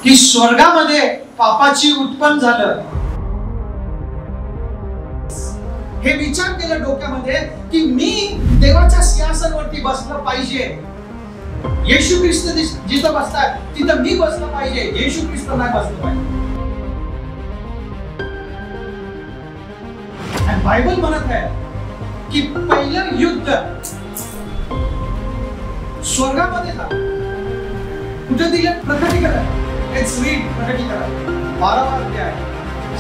की स्वर्गामध्ये पापाची उत्पन्न झालं. हे विचार केलं डोक्यामध्ये की मी देवाच्या सिंहासनावरती बसलं पाहिजे. येशू ख्रिस्त जिथं बसतात तिथं मी बसलं पाहिजे. येशू ख्रिस्त नाही बसलं पाहिजे. आणि बायबल म्हणत आहे की पहिलं युद्ध स्वर्गामध्ये झालं. कुठे दिलं? प्रकटीकरण. लेट्स रीड प्रकटीकरण 12वा अध्याय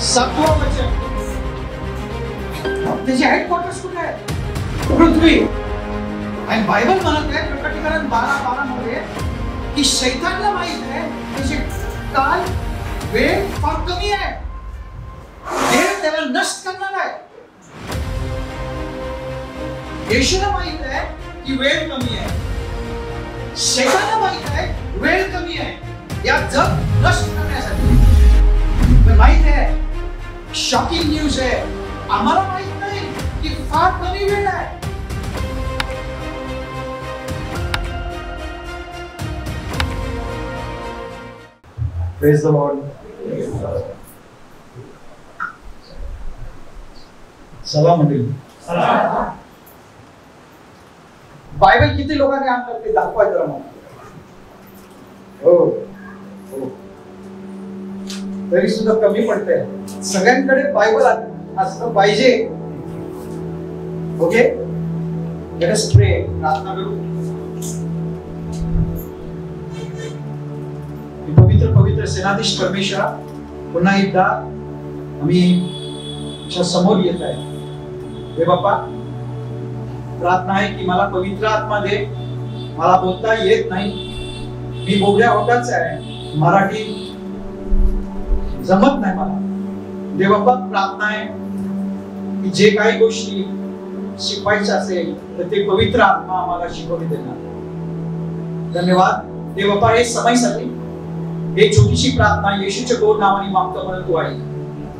7वं वचन. त्याचे हेडक्वार्टर्स कुठे आहे? पृथ्वी. आणि बायबल म्हणत आहे प्रकटीकरण 12:12 मध्ये की शैतानला माहित आहे त्याचे काल वेळ फार कमी आहे. देव त्याला नष्ट करणार आहे. येशूला माहित आहे की वेळ कमी आहे. शैतानला माहित आहे वेळ कमी आहे या जग नष्ट करण्यासाठी. पण माहित आहे शॉकिंग न्यूज आहे, आम्हाला माहित नाही की फार कमी वेळ आहे. Praise the Lord. सलाम मंडळी. बायबल किती लोकांनी आणलं ते दाखवायचं मला. हो तरी सुद्धा कमी पडतंय. सगळ्यांकडे बायबल असलं पाहिजे. ओके, लेट अस प्रे. प्रार्थना करू. पवित्र पवित्र सेनाधीश परमेश्वरा, पुन्हा एकदा आम्ही तुझ्या समोर येत आहे. हे बाप्पा, प्रार्थना आहे की मला पवित्र आत्मा दे. मला बोलता येत नाही, मी बोबड्या होताच आहे. मराठी जमत नाही मला. देवबाप्पा, प्रार्थना आहे की जे काही गोष्टी शिकवायच्या असेल तर ते पवित्र आत्मा आम्हाला शिकवून देणार. धन्यवाद देवबाप्पा हे समयसाठी. हे छोटीशी प्रार्थना येशूच्या गोड नावाने मागतो म्हणून तू ऐक.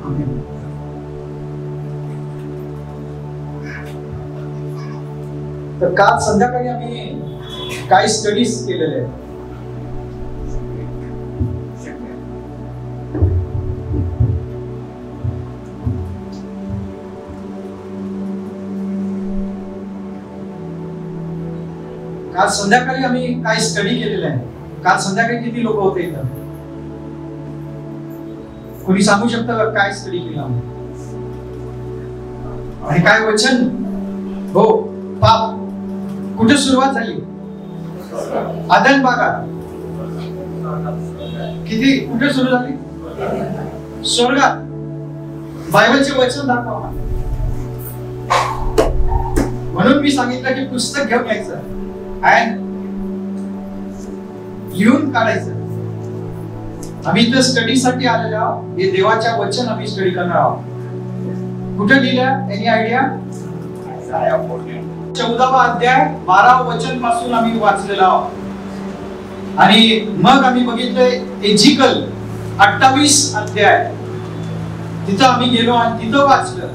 आमेन. तर काल संध्याकाळी आम्ही काही स्टडीज केलेले आहेत. काल संध्याकाळी आम्ही काही स्टडी केलेले आहे. काल संध्याकाळी किती लोक होते इथं? कोणी सांगू शकतं का काय स्टडी केलं आम्ही? आणि काय वचन? हो, पाप कुठे सुरुवात झाली? आदन बागात. किती कुठे सुरू झाली? स्वर्गात. बायबलचे वचन दाखवा. म्हणून मी सांगितलं की पुस्तक घेऊन यायचं आणि लिहून काढायचं. आम्ही इथं स्टडीसाठी आलेलो आहोत. हे देवाच्या वचन आम्ही स्टडी करणार आहोत. कुठे लिहिलं? Any idea? 14वा अध्याय 12वा वचन पासून आम्ही वाचलेलो आहोत. आणि मग आम्ही बघितलं एजिकल 28 अध्याय. तिथं आम्ही गेलो आणि तिथं वाचलं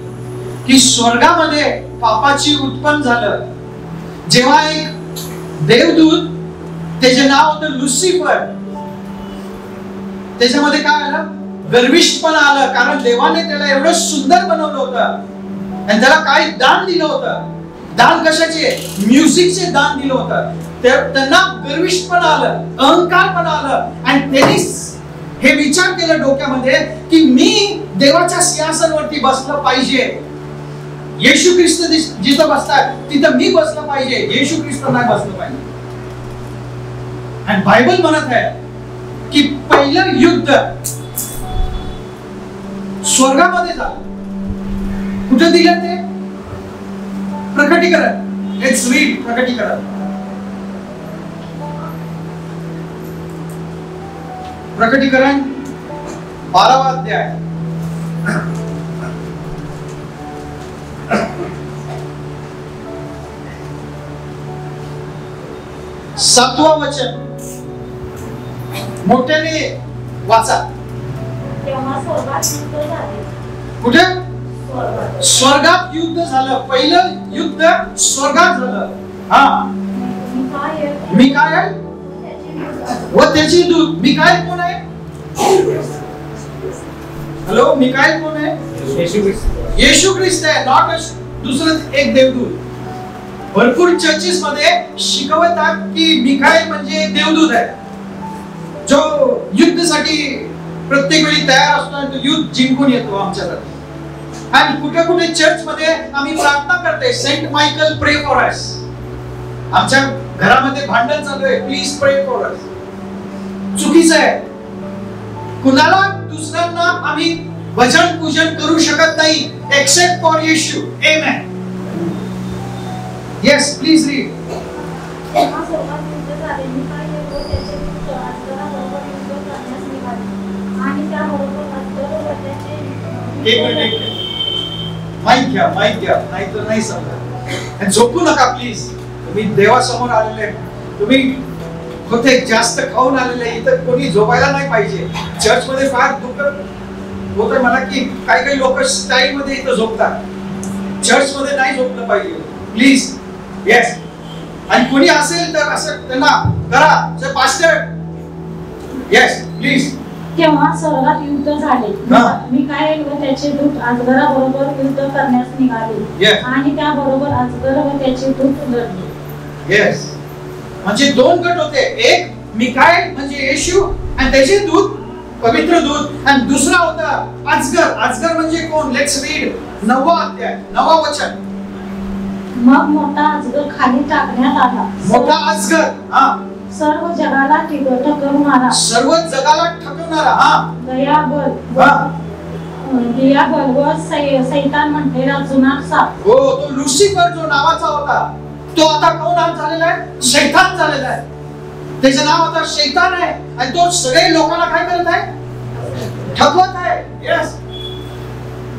की स्वर्गामध्ये पापाची उत्पन्न झालं. जेव्हा एक देवदूत, त्याचे नाव होतं लुसिफर, त्याच्यामध्ये काय आलं? गर्विष्ठपणा आलं. कारण देवाने त्याला एवढं सुंदर बनवलं होतं आणि त्याला काय दान दिलं होतं. दान कशाचे? म्युझिकचे दान दिलं होतं. त्यांना गर्विष्ठपणा आलं, अहंकारपणा आलं आणि त्यांनी हे विचार केलं डोक्यामध्ये की मी देवाच्या सिंहासनावरती बसलं पाहिजे. येशू ख्रिस्त जिथं बसतात तिथं मी बसलं पाहिजे. येशू ख्रिस्त नाही बसलं पाहिजे. आणि बायबल म्हणत आहे की पहिलं युद्ध स्वर्गामध्ये झालं. कुठे दिलं ते? प्रकटीकरण. लेट्स रीड प्रकटीकरण. प्रकटीकरण 12वा अध्याय 7वं वचन. मोठ्याने वाचा. कुठे? स्वर्गात युद्ध झालं. पहिलं युद्ध स्वर्गात झालं. हा, मी काय आहे व त्याची दूत. मी काय कोण आहे? हॅलो, मिकाईल कोण आहे? येशू ख्रिस्त आहे, नॉट दुसरं एक देवदूत. भरपूर चर्चेस मध्ये शिकवतात की मिकाईल म्हणजे एक देवदूत आहे जो युद्धासाठी प्रत्येक वेळी तयार असतो आणि तो युद्ध जिंकून येतो आमच्याकडे. आणि कुठे कुठे चर्च मध्ये आम्ही प्रार्थना करते, सेंट मायकल प्रे फॉर अस. आमच्या घरामध्ये भांडण चालू आहे, प्लीज प्रे फॉर अस. चुकीचं आहे. कुणाला दुसऱ्यांना आम्ही भजन पूजन करू शकत नाही except for Yeshu. Amen. Yes, please read. Mic घ्या, नाही तर नाही समजा. झोपू नका प्लीज. तुम्ही देवासमोर आलेले, तुम्ही होते जास्त खाऊन आलेले, इथं कोणी झोपायला नाही पाहिजे. चर्च मध्ये फार दुःख होत मला की काही लोक स्टाईल मध्ये इथं झोपतात. चर्च मध्ये नाही झोपलं पाहिजे प्लीज. येस. आणि कोणी असेल तर असं त्यांना करा पास्टर. Yes please. तेव्हा स्वर्गात युद्ध झाले. मिकाएल व त्याचे दूत अजगराबरोबर युद्ध करण्यास निघाले आणि त्याबरोबर अजगर व त्याचे दूत लढले. येस. म्हणजे दोन गट होते. एक मिकाएल म्हणजे येशू आणि त्याचे दूत, पवित्र दूत, आणि दुसरा होता अजगर. अजगर म्हणजे कोण? लेट्स रीड 9वा अध्याय 9वा वचन. मग मोठा अजगर खाली टाकण्यात आला. मोठा अजगर, सर्व जगाला ठकवणारा, सर्व जगाला ठकवणारा, दियाबल व सैतान म्हटलेला जुना साप. हो, तो लुसिफर जो नावाचा होता तो आता कोण झालेला आहे? शैतान झालेला आहे. त्याचं नाव आता शैतान आहे आणि तो सगळे लोकांना काय करत आहे? ठकवत आहे. यस.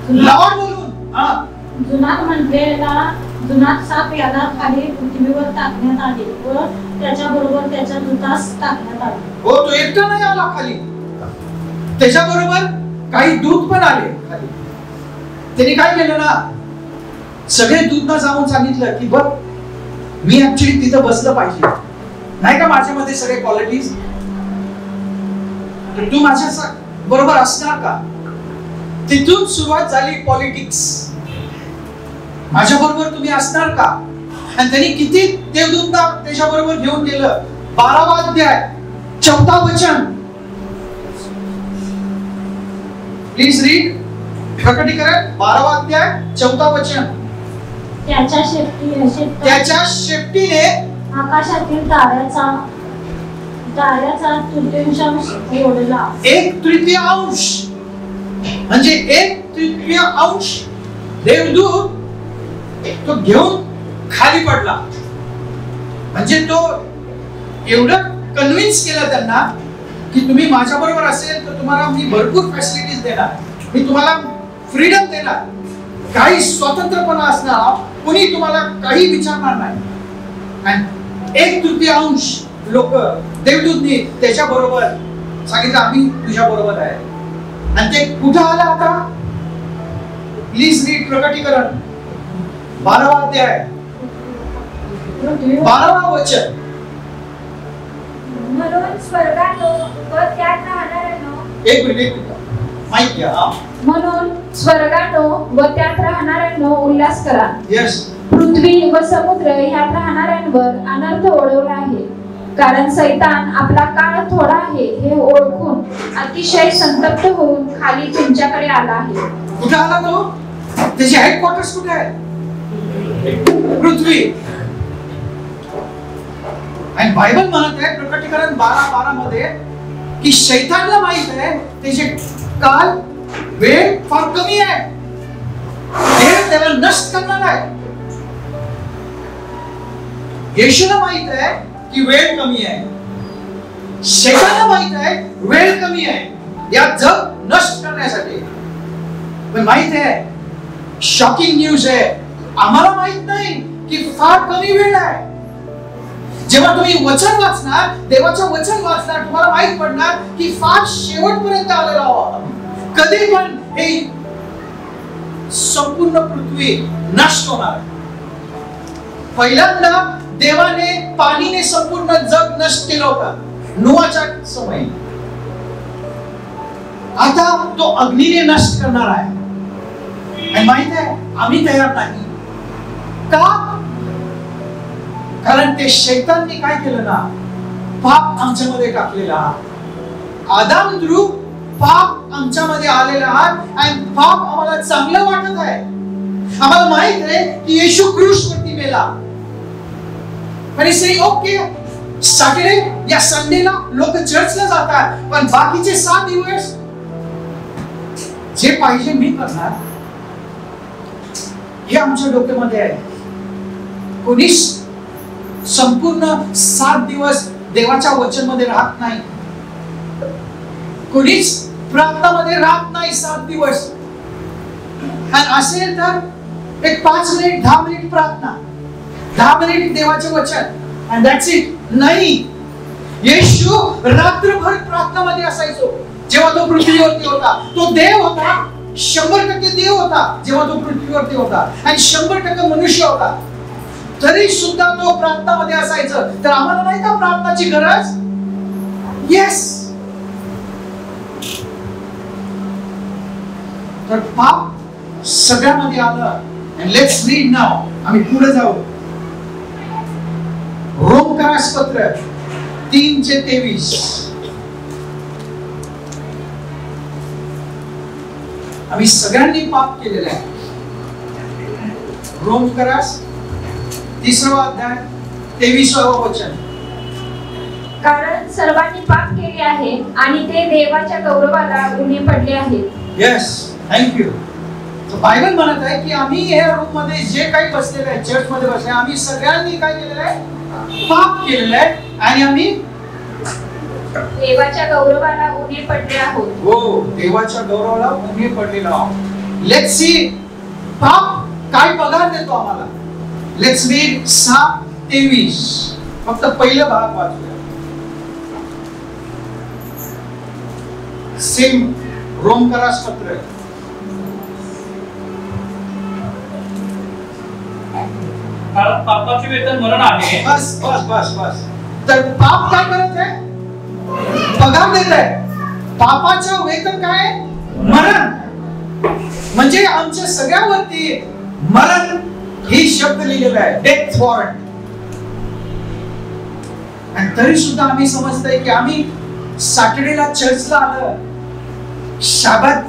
लॉर्ड बोलून जुनाट म्हटलेला जुनाट साप याला खाली पृथ्वीवर टाकण्यात आले व त्याच्याबरोबर त्याच्या दूतास टाकण्यात आले. हो, तो एकटा नाही आला खाली, त्याच्याबरोबर काही दूत पण आले खाली. त्यांनी काय केलं ना, सगळे दूतना जाऊन सांगितलं की बघ, मी ऍक्च्युली तिथं बसलं पाहिजे, नाही का माझ्यामध्ये सगळे क्वालिटीज, तर तू माझ्या बरोबर असणार का? तिथून सुरुवात झाली पॉलिटिक्स. माझ्या बरोबर तुम्ही असणार का? आणि त्यांनी किती देवदूतना त्याच्या बरोबर घेऊन गेलं. 12वा अध्याय 4था वचन. Please read. प्रकटीकरण 12वा अध्याय 4था वचन. त्याच्या शेपटीने आकाशातील ताऱ्याचा तृतीयांश ओढला. 1/3 म्हणजे 1/3 देवदूत तो घेऊन खाली पडला. म्हणजे तो एवढं कन्व्हिन्स केलं त्यांना की तुम्ही माझ्या बरोबर असेल तर तुम्हाला मी भरपूर फॅसिलिटीज देणार, मी तुम्हाला फ्रीडम देणार, काही स्वतंत्रपणा असणार, कोणी तुम्हाला काही विचारणार नाही. आणि 1/3 लोक देवदूतनी त्याच्या बरोबर सांगितलं आम्ही तुझ्या बरोबर आहे. आणि ते कुठं आलं आता? Please read. प्रकटीकरण 12वा अध्याय 12वा वचन. म्हणून स्वर्गात व त्यात राहणाऱ्यांनो, एक मिनिट माईक घ्या. म्हणून स्वर्गात व त्यात राहणाऱ्यांनो उल्हास करा. यस. पृथ्वी व समुद्र ह्यात राहणाऱ्यांवर अनर्थ ओढवला आहे, कारण सैतान आपला काळ थोडा आहे हे ओळखून अतिशय संतप्त होऊन खाली तुमच्याकडे आला आहे. कुठे आला तो? त्याचे हेडक्वार्टर्स कुठे आहे? पृथ्वी. आणि बायबल म्हणत आहे प्रकटीकरण 12:12 मध्ये की शैतानला माहित आहे त्याचे काल वेळ फार कमी आहे, देव त्याला नष्ट करणार आहे. येशूला माहित आहे की वेळ कमी आहे, शैतानला माहित आहे वेळ कमी आहे या जग नष्ट करण्यासाठी. पण माहित आहे, शॉकिंग न्यूज आहे, आम्हाला माहित नाही की फार कमी वेळ आहे. जेव्हा तुम्ही वचन वाचणार, देवाचं वचन वाचणार, तुम्हाला माहित पडणार की फार शेवटपर्यंत आलेलो आहोत. कधी पण हे संपूर्ण पृथ्वी नष्ट होणार. पहिल्यांदा देवाने पाणीने संपूर्ण जग नष्ट केलं होतं नोआच्या समयी. आता तो अग्नीने नष्ट करणार आहे. आणि माहित आहे आम्ही तयार नाही. का? कारण ते शैतानने काय केलं ना, पाप आमच्यामध्ये टाकलेला. आदाम थ्रू पाप आमच्यामध्ये आलेला आहे आणि पाप आम्हाला चांगलं वाटत आहे. आम्हाला माहित आहे की येशू क्रूसवरती मेला. पण से ओके सॅटर्डे या संडेला लोक चर्चला जातात, पण बाकीचे 7 दिवस जे पाहिजे मी करणार हे आमच्या डोक्यामध्ये आहे. कोणीच संपूर्ण 7 दिवस देवाच्या वचन मध्ये राहत नाही. कोणीच प्रार्थनामध्ये राहत नाही 7 दिवस. आणि असेल तर एक 5 मिनिट 10 मिनिट प्रार्थना, 10 मिनिट देवाचे वचन and that's it. नाही, येशू रात्रभर प्रार्थनामध्ये असायचो. जेव्हा तो पृथ्वीवरती होता, तो देव होता, 100% देव होता जेव्हा तो पृथ्वीवरती होता, आणि 100% मनुष्य होता. तरी सुद्धा तो प्रार्थनामध्ये असायचं. तर आम्हाला नाही का प्रार्थनाची गरज? येस. तर पाप सगळ्यामध्ये आलं. and let's read now. आम्ही पुढे जाऊ. रोमकरासपत्र 3:23. आम्ही सगळ्यांनी पाप केलेलं आहे. रोमकरास 3रा अध्याय 23वे वचन. कारण सर्वांनी पाप केले आहे आणि ते देवाच्या गौरवाला उणे पडले आहेत. Yes, thank you. बायबल म्हणत आहे की आम्ही या रूम मध्ये जे काही बसलेले आहे, चर्च मध्ये बसले, आम्ही सगळ्यांनी काय केलेलं आहे? पाप केलेलं आहे आणि आम्ही देवाच्या गौरवाला उणे पडले आहोत. हो, देवाच्या गौरवाला उणे पडलेलो आहोत. लेट्स सी पाप काय पगार देतो आम्हाला. Let's read 6:23. फक्त पहिला भाग वाचूया. सेम रोमकरासपत्र. कारण पापाचे वेतन मरण आहे. बस बस बस बस. तर पाप काय करत आहे? पगार देत आहे. पापाचं वेतन काय? मरण. म्हणजे आमच्या सगळ्यावरती मरण ही शब्द लिहिलेला आहे, डेथ वॉरंट. आणि तरी सुद्धा आम्ही समजतोय की आम्ही सॅटर्डेला चर्चला आलं, शाबात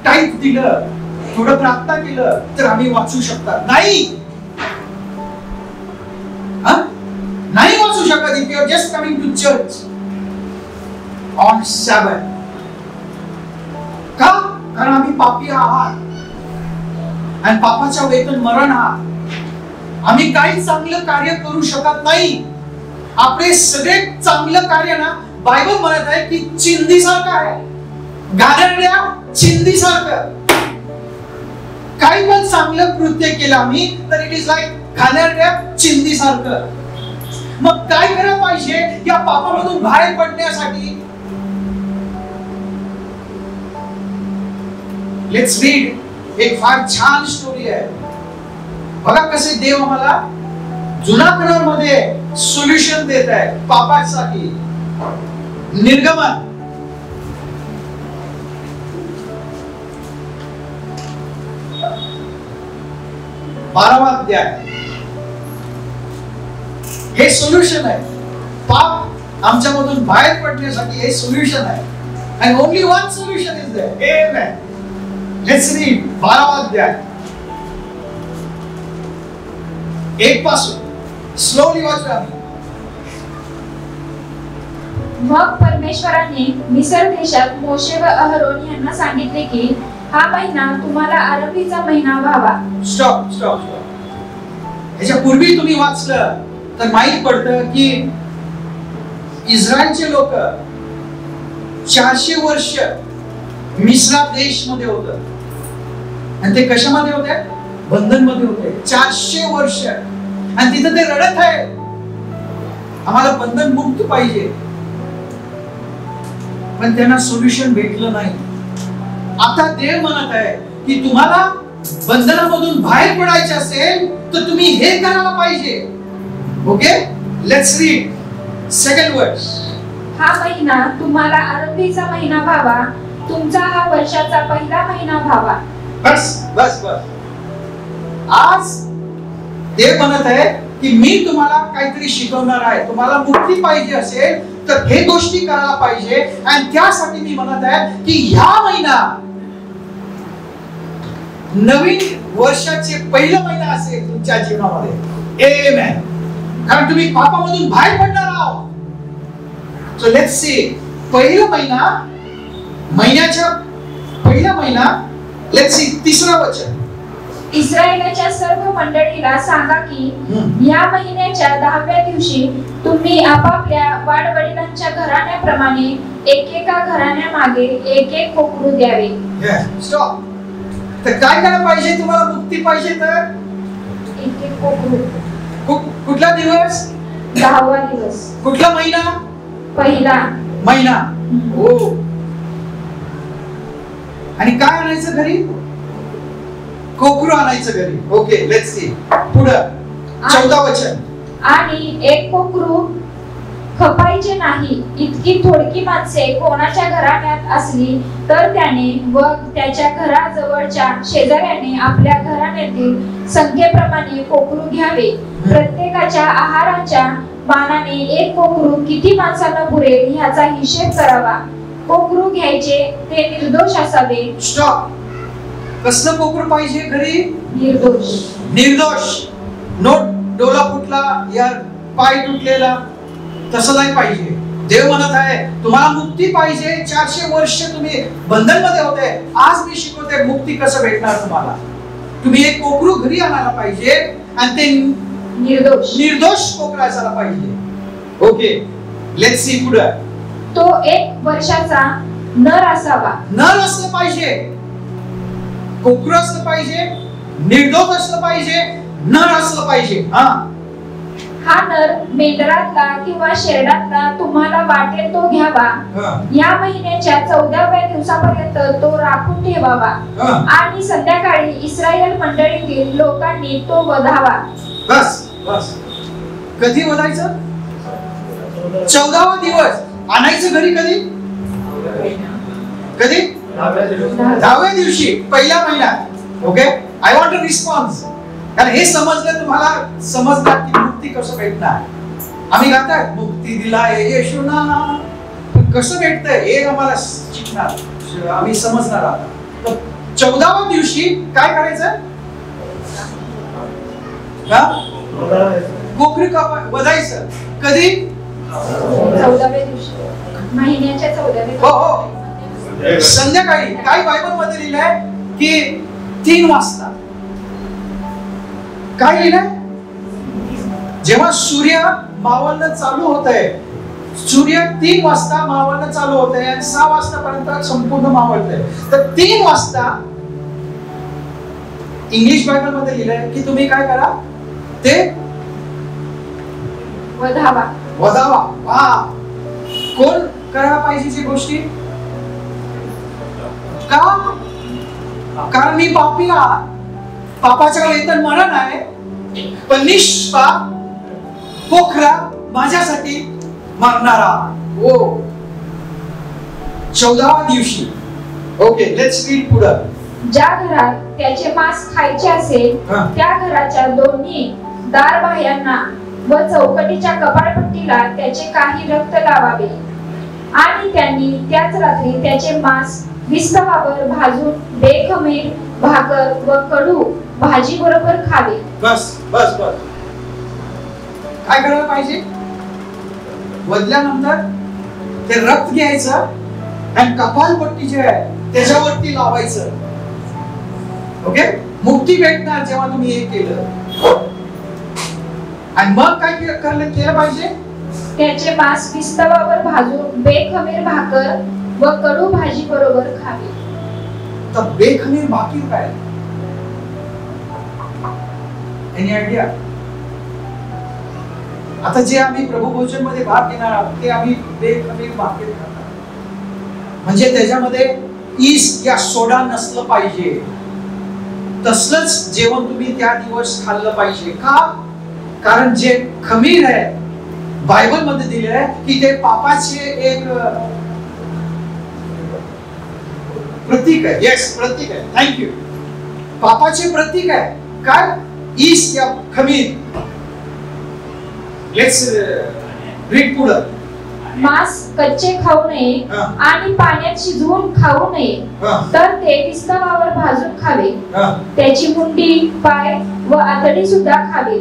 टाईप दिलं, थोडं प्रार्थना केलं तर आम्ही वाचू शकतात. नाही, नाही वाचू शकत. If you are just coming to church on sabbath. का? कारण आम्ही पापी आहात आणि पापाचं वेतन मरण आहात. आम्ही काही चांगलं कार्य करू शकत नाही. आपले सगळे चांगलं कार्य ना, बायबल म्हणत आहे की चिंधीसारखं आहे, घाणेरड्या चिंधीसारखं. काही पण चांगलं कृत्य केलं आम्ही तर इट इज लाईक घाणेरड्या चिंधीसारखं. मग काय करायला पाहिजे या पापामधून बाहेर पडण्यासाठी? Let's read. एक फार छान स्टोरी आहे. बघा कसे देव आम्हाला जुना करारामध्ये सोल्युशन देत आहे पापासाठी. निर्गमन 12वा अध्याय. हे सोल्युशन आहे. पाप आमच्यामधून बाहेर पडण्यासाठी हे सोल्युशन आहे. and only one solution is there. Amen. Let's read 12वा अध्याय 1 पासून. स्लोली वाचूया. मग परमेश्वराने मिस्र देशात मोशे व अहरोन यांना सांगितले की हा महिना तुम्हाला आरंभीचा महिना व्हावा. Stop stop stop. ह्याच्या पूर्वी तुम्ही वाचलं तर माहित पडतं की इस्रायलचे लोक 400 वर्ष मिस्र देश मध्ये होते. आणि ते कशामध्ये होते? बंधन मध्ये होते. 400 वर्ष. आणि तिथे ते रडत आहे, आम्हाला बंधन मुक्त पाहिजे. पण त्यांना सोल्युशन भेटलं नाही. आता देव म्हणत आहे की तुम्हाला बंधनामधून बाहेर पडायचे असेल तर तुम्ही हे करायला पाहिजे. ओके, लेट्स रीड सेकंड वर्स. हा महिना तुम्हाला आरंभीचा महिना व्हावा. तुमचा हा वर्षाचा पहिला महिना व्हावा. बस बस बस. आज देव म्हणत आहे की मी तुम्हाला काहीतरी शिकवणार आहे. तुम्हाला मुक्ती पाहिजे असेल तर हे गोष्टी करायला पाहिजे. आणि त्यासाठी मी म्हणत आहे की ह्या महिना नवीन वर्षाचे पहिला महिना असेल तुमच्या जीवनामध्ये. आमेन. कारण तुम्ही पापामधून बाहेर पडणार आहात. So let's see. पहिला महिना, महिन्याच्या पहिला महिना. लेट्स सी तिसरा वचन. इस्रायलाच्या सर्व मंडळीला सांगा की या महिन्याच्या 10व्या दिवशी तुम्ही आपापल्या वाडवडिलांच्या घराण्याप्रमाणे एकेका घराण्यामागे एक एक कोकरू द्यावे. स्टॉप. तर काय करायला पाहिजे? तुम्हाला मुक्ती पाहिजे तर एक एक कोकरू. कुठला दिवस? 10वा दिवस. कुठला महिना? पहिला महिना. हो. आणि काय आणायचं घरी? कोकरू आणायचं घरी. Okay, let's see. पुढं 14 वचन. आणि एक कोकरू खपायचे नाही. इतकी थोडकी माणसे कोणाच्या घराण्यात असली तर त्याने व त्याच्या घराजवळच्या शेजाऱ्याने आपल्या घराण्यातील संख्येप्रमाणे कोकरू घ्यावे. प्रत्येकाच्या आहाराच्या मानाने एक कोकरू किती माणसांना पुरेल ह्याचा हिशेब करावा. कोकरू घ्यायचे ते निर्दोष असावे. स्टॉप. कसलं कोकरू पाहिजे घरी? निर्दोष. निर्दोष. नोट डोला फुटला या पाय तुटलेला तसं नाही पाहिजे. देव म्हणत आहे तुम्हाला मुक्ती पाहिजे. 400 वर्ष तुम्ही बंधन मध्ये होते. आज मी शिकवते मुक्ती कसं भेटणार तुम्हाला. तुम्ही एक कोकरू घरी आणायला पाहिजे आणि ते निर्दोष कोकरू असायला पाहिजे. Okay, let's see. पुढे तो 1 वर्षाचा नर असावा. नर असलं पाहिजे, कोकरू असलं पाहिजे, निर्दोष असलं पाहिजे, नर असलं पाहिजे. हा नर मेंढरातला किंवा शेरडातला तुम्हाला वाटेल तो घ्यावा. या महिन्याच्या 14व्या दिवसापर्यंत तो राखून ठेवावा आणि संध्याकाळी इस्रायल मंडळीतील लोकांनी तो वधावा. बस बस. कधी वधायचं? 14वा दिवस. आणायचं घरी कधी? कधी? 10व्या दिवशी, पहिल्या महिन्यात. Okay, I want a response. कारण हे समजलं तुम्हाला समजणार की मुक्ती कसं भेटणार. आम्ही गातात मुक्ती दिला येशूना. कसं भेटतंय हे आम्हाला शिकणार, आम्ही समजणार आहोत. 14व्या दिवशी काय करायचं? कोकरी वधायचं. कधी? 14व्या दिवशी, महिन्याच्या 14व्या. हो हो, संध्याकाळी. काय बायबल मध्ये लिहिलंय की 3 वाजता. काय लिहिलंय? जेव्हा सूर्य मावळणं चालू होत आहे. सूर्य 3 वाजता मावळणं चालू होत आहे आणि 6 वाजतापर्यंत संपूर्ण मावळतंय. तर 3 वाजता इंग्लिश बायबल मध्ये लिहिलंय की तुम्ही काय करा? ते वधावा. वधावा. वा. कोण करायला पाहिजे जी गोष्टी? का? कारण मी पापी आहे. पापाचं वेतन मरण आहे. पण निष्पाप कोकरा माझ्यासाठी मरणारा. ओ 14व्या दिवशी. ओके, लेट्स रीड पुढं. ज्या घरात त्याचे मांस खायचे असेल त्या घराच्या दोन्ही दारबाह्यांना व चौकटीच्या कपाळपट्टीला त्याचे काही रक्त लावावे आणि त्यांनी त्याच रात्री त्याचे मांस विस्तवावर भाजून बेखमीर भाकर व कडू भाजी बरोबर खावे. बस बस बस. काय करायला पाहिजे? वदल्यानंतर ते रक्त घ्यायचं आणि कपालपट्टी जे आहे त्याच्यावरती लावायचं. ओके, मुक्ती भेटणार जेव्हा तुम्ही हे केलं. आणि मग काय केलं पाहिजे? त्याचे मांस विस्तवावर भाजून बेखमीर भाकर व कडू भाजी बरोबर खावे. तर बेखमीर भाकर काय? Any idea? आता जे आम्ही प्रभू भोजन मध्ये भाग घेणार आहोत ते आम्ही बेखमीर भाकर खाणार. म्हणजे त्याच्यामध्ये ईस्ट या सोडा नसलं पाहिजे. तसलंच जेवण तुम्ही त्या दिवस खाल्लं पाहिजे. का? कारण जे खमीर आहे बायबल मध्ये दिले आहे की ते पापाचे एक प्रतीक आहे. येस, प्रतीक आहे. थँक्यू. पापाचे प्रतीक आहे. काय? ईस्ट या खमीर. लेट्स रीड पुढे. मांस कच्चे खाऊ नये आणि पाण्यात शिजवून खाऊ नये, तर ते विस्तवावर भाजून खावे. त्याची मुंडी, पाय व आतडी सुद्धा खावे.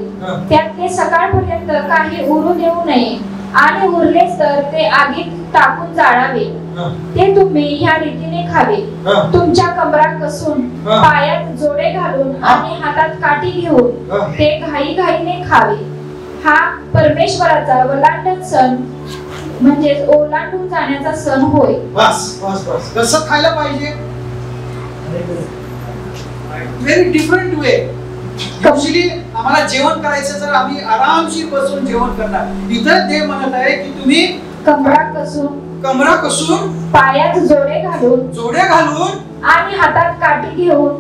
त्यात ते सकाळपर्यंत काही उरू देऊ नये, आणि उरलेच तर ते आगीत टाकून जाळावे. ते तुम्ही ह्या रीतीने खावे. तुमच्या कमरा कसून, पायात जोडे घालून आणि हातात काठी घेऊन ते घाईघाईने खावे. हा परमेश्वराचा वलांडन सण, म्हणजे ओलांडून जाण्याचा सण होय. बस बस बस. कसं खायला पाहिजे? व्हेरी डिफरंट वे. ऍक्च्युअली आम्हाला जेवण करायचं जर आम्ही आरामशीर बसून जेवण करणार. इथं ते म्हणत आहे की तुम्ही कमरा कसून पायात जोडे घालून आणि हातात काठी घेऊन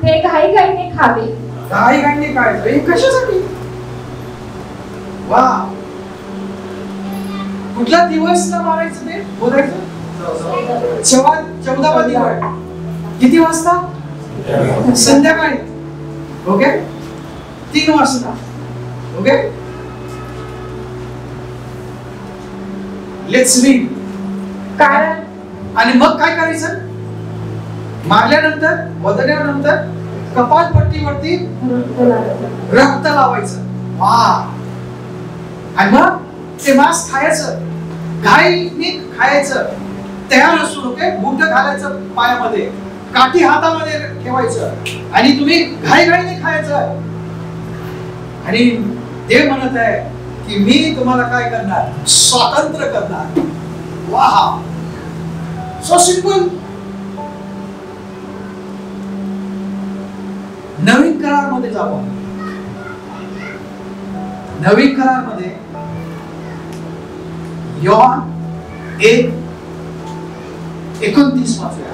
ते घाईघाईने खावे. घाईघाईने काय? कशासाठी? वा. कुठला दिवस ना मारायचं ते बोलायचं? 14वा दिवस. किती वाजता? संध्याकाळी. ओके, 3 वाजता. Okay, let's read. कारण आणि मग काय करायचं? मारल्यानंतर, वदल्यानंतर कपालपट्टीवरती रक्त लावायचं. वा. आणि मग ते मांस खायचं, घाईने खायचं, तयार असून. ओके, बूट घालायचं पायामध्ये, काठी हातामध्ये ठेवायचं, आणि तुम्ही घाईघाईने खायचं. आणि ते म्हणत आहे की मी तुम्हाला काय करणार? स्वातंत्र्य करणार. वाह, सो सिंपल. नवीन करार मध्ये जाऊ. नवीन करार मध्ये योहान 1:29 वाचूया.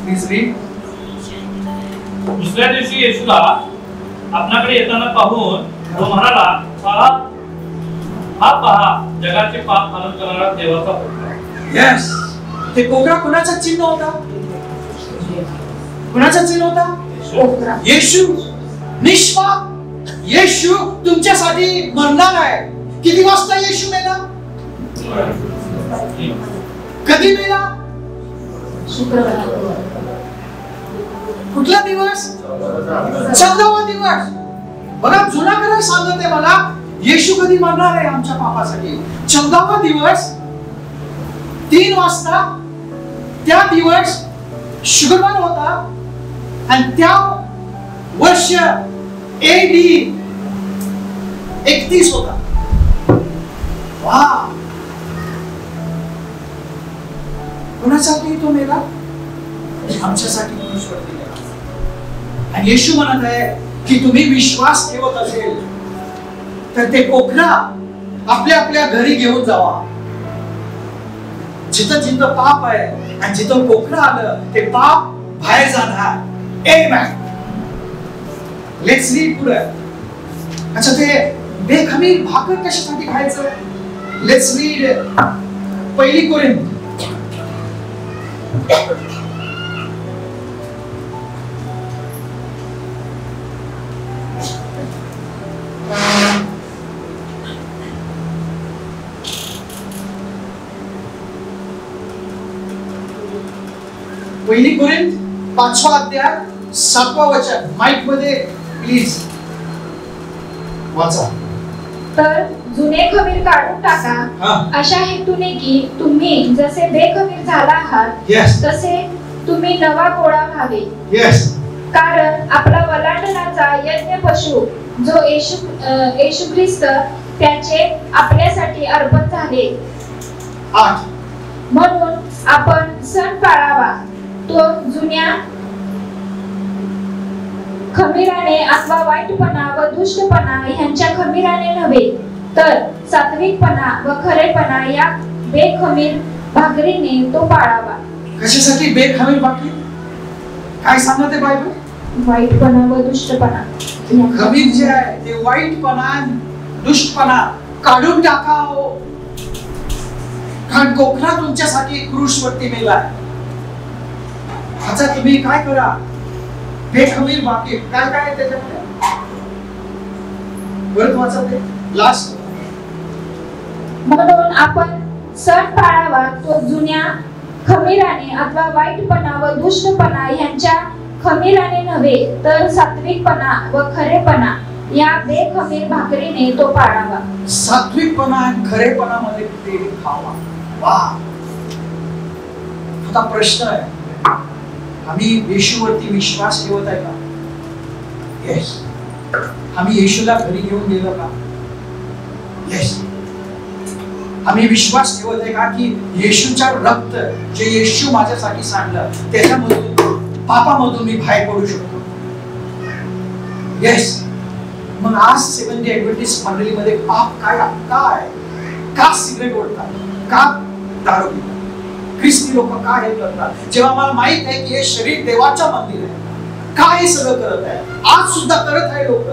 Please read. दुसऱ्या दिवशी येशूला आपणाकडे येताना पाहून तो म्हणाला, पहा जगाचे पाप हरण करणारा देवाचा कोकरा. यस. ते कोकरा कोणाचा चिन्ह होता? कोणाचा चिन्ह होता? येशू. निष्पाप येशू तुमच्यासाठी मरणार आहे. किती वाजता येशू मेला? कधी मेला? शुक्रवार. कुठला दिवस? 14वा दिवस. बघा, जुना करार सांगते मला येशू कधी मरणार आहे आमच्या पापासाठी. 14वा दिवस 3 वाजता. त्या दिवस शुक्रवार होता, आणि त्या वर्ष AD 31 होता. वा. कोणासाठी तो मेला? आमच्यासाठी मनुष्यवरती गेला. आणि येशू म्हणत आहे की तुम्ही विश्वास ठेवत असेल तर ते कोकरा आपल्या आपल्या घरी घेऊन जावा. जिथं जिथं पाप आहे आणि जिथं कोकरा आलं ते पाप बाहेर जाणार. आमेन. लेट्स रीड पुढे. अच्छा, ते बेखमीर भाकर कशासाठी खायचं? Let's read 1 Corinth. पहिली कोरिंथ 5वा अध्याय 7वा वचन. माईक मध्ये प्लीज वाचा. तर जुने खमीर काढून टाका, अशा हेतूने की तुम्ही जसे बेखमीर झाला आहात तसे तुम्ही नवा गोळा व्हावे. कारण आपला वलांडनाचा यज्ञ पशु जो येशू ख्रिस्त त्याचे आपल्यासाठी अर्पण झाले. 8. म्हणून आपण सण पाळावा, तो जुन्या खमीराने अथवा वाईटपणा व दुष्टपणा ह्यांच्या खमीराने नव्हे, तर सात्विकपणा व खरेपणा या बेखमीर भाकरीने तो पाळावा. कशासाठी बेखमीर भाकरी? काय सांगते बायबल? वाईटपणा व दुष्टपणा. खमीर जे आहे ते वाईटपणा, दुष्टपणा काढून टाकाव. कारण कोकणा तुमच्यासाठी क्रूसवरती मेलाय. आता तुम्ही काय करा? बेखमीर भाकरी काय काय आहे त्याच्यामध्ये? परत वाचा ते लास्ट. म्हणून आपण सण पाळावा तो जुन्या खमीराने अथवा वाईटपणा व दुष्टपणा यांच्या खमीराने नव्हे, तर सात्विकपणा व खरेपणा या बेखमीर भाकरीने तो पाळावा. सात्विकपणा आणि खरेपणामध्ये ते खावा. वा. आता प्रश्न आहे, आम्ही येशूवरती विश्वास ठेवत आहे का? येस. आम्ही येशूला घरी घेऊन गेलो का? येस. आम्ही विश्वास ठेवत आहे का की येशूच्या रक्त जे येशू माझ्यासाठी सांडलं त्याच्यामधून पापामधून मी बाहेर पडू शकतो? येस. मग आज सेव्हन्थ डे ऍडव्हेंटिस्ट मंडळीमध्ये पाप काय काय? का सिगरेट ओढतात? का दारू पितात? ख्रिस्ती लोक का हे करतात? जेव्हा मला माहित आहे की हे शरीर देवाचं मंदिर आहे, काय हे सगळं करत आहे? आज सुद्धा करत आहे लोक.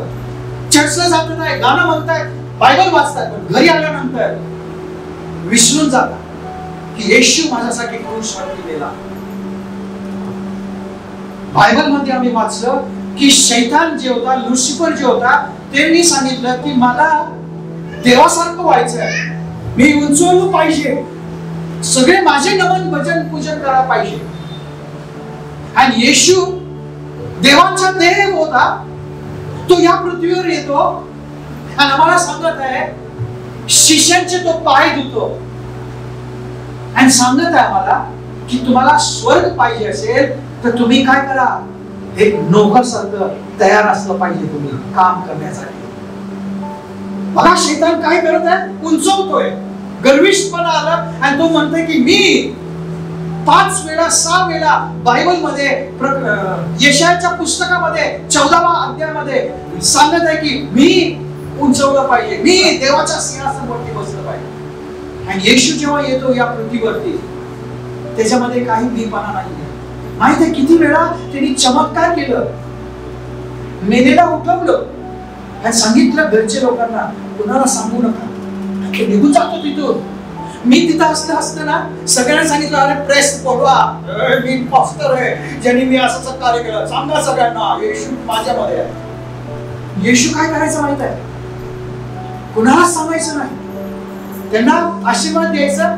चर्चला जातात आहे, गाणं म्हणतायत, बायबल वाचतात, पण घरी आल्यानंतर विसरून जातात की येशू माझ्यासाठी क्रूसवरती गेला. बायबल मध्ये आम्ही वाचलं की शैतान जे होता, लुसिफर जे होता, त्यांनी सांगितलं की मला देवासारखं व्हायचंय, मी उंचवलं पाहिजे, सगळे माझे नमन भजन पूजन करा पाहिजे. आणि येशू देवाचा देव होता, तो या पृथ्वीवर येतो आणि आम्हाला सांगत आहे, शिष्यांचे तो पाय धुतो आणि सांगत आहे आम्हाला की तुम्हाला स्वर्ग पाहिजे असेल तर तुम्ही काय करा? एक नोकर सारखं तयार असलं पाहिजे तुम्ही काम करण्यासाठी. बघा शैतान काय करत आहे? उंचवतोय, गर्विष्ठपणा आला आणि तो म्हणतोय की मी 5 वेळा 6 वेळा बायबल मध्ये यशायाच्या पुस्तकामध्ये 14व्या अध्यायामध्ये सांगत आहे की मी उंचवलं पाहिजे, मी देवाच्या सिंहासनावरती बसलं पाहिजे. आणि येशू जेव्हा येतो या पृथ्वीवरती त्याच्यामध्ये काही मीपणा नाही. माहित आहे किती वेळा त्यांनी चमत्कार केलं, मेलेला उठवलं आणि सांगितलं घरचे लोकांना कुणाला सांगू नका. ते निघून जातो तिथून. मी तिथं असताना सगळ्यांना सांगितलं, अरे प्रेस बोलवा, मी पॉस्टर आहे ज्यांनी मी असं कार्य केलं, सांगा सगळ्यांना येशू माझ्यामध्ये आहे. येशू काय करायचं माहित आहे? कुणाला सांगायचं नाही, त्यांना आशीर्वाद द्यायचा,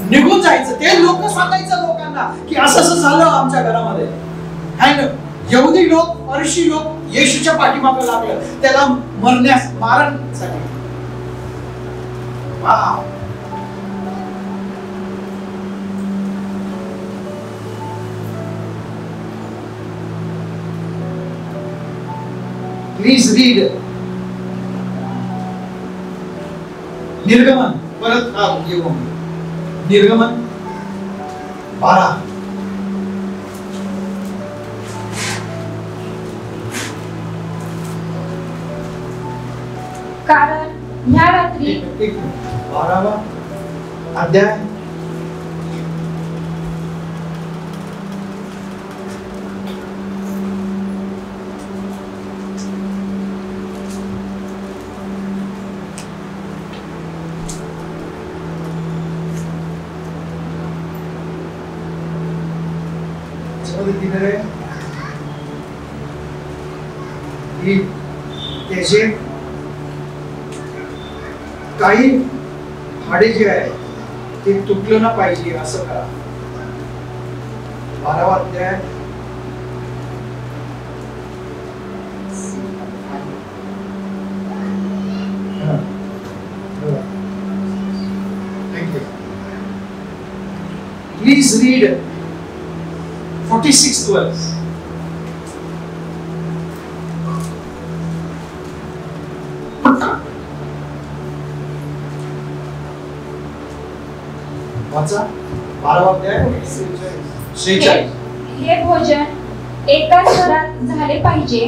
निघून जायचं. ते लोक सांगायचं लोकांना की असं असं झालं आमच्या घरामध्ये. यहुदी लोक, फरीसी लोक येशूच्या पाठीमागे लागले त्याला मरण्यास, मारण्यासाठी. वाव. प्लीज रीड निर्गमन. परत येऊ निर्गमन 12. कारण ह्या रात्री 12वा अध्याय त्याचे काही हाडे जे आहे ते तुटलं ना पाहिजे असं करा. 12वा अध्याय प्लीज रीड 46th verse. वाचा 12वा अध्याय 46. हे भोजन एकाच घरात झाले पाहिजे,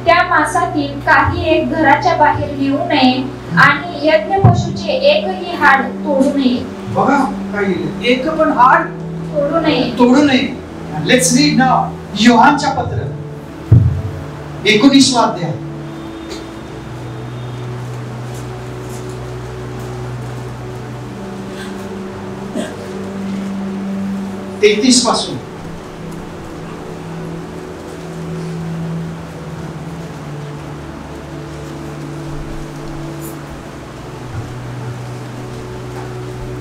त्या मासातील काही एक घराच्या बाहेर नेऊ नये आणि यज्ञ पशुचे एकही हाड तोडू नये. बघा काय लिहिलंय, एक पण हाड तोडू नये. तोडू नये. लेट्स रीड नाउ योहानच्या पत्र 19 अध्याय. 33 पासून.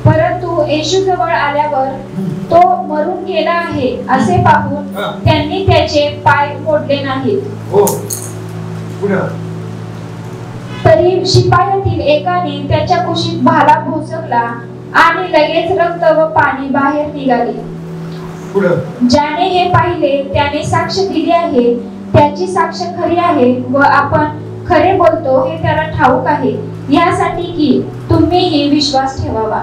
परंतु येशू जवळ आल्यावर तो मरून गेला आहे असे पाहून त्यांनी त्याचे पाय मोडले नाहीत. हो पुढं. तरी शिपायातील एकाने त्याच्या कुशीत भाला भोसकला आणि लगेच रक्त व पाणी बाहेर निघाले. पुढं. ज्याने हे पाहिले त्याने साक्ष दिली आहे, त्याची साक्ष खरी आहे व आपण खरे बोलतो हे त्याला ठाऊक आहे, यासाठी की तुम्हीही विश्वास ठेवावा.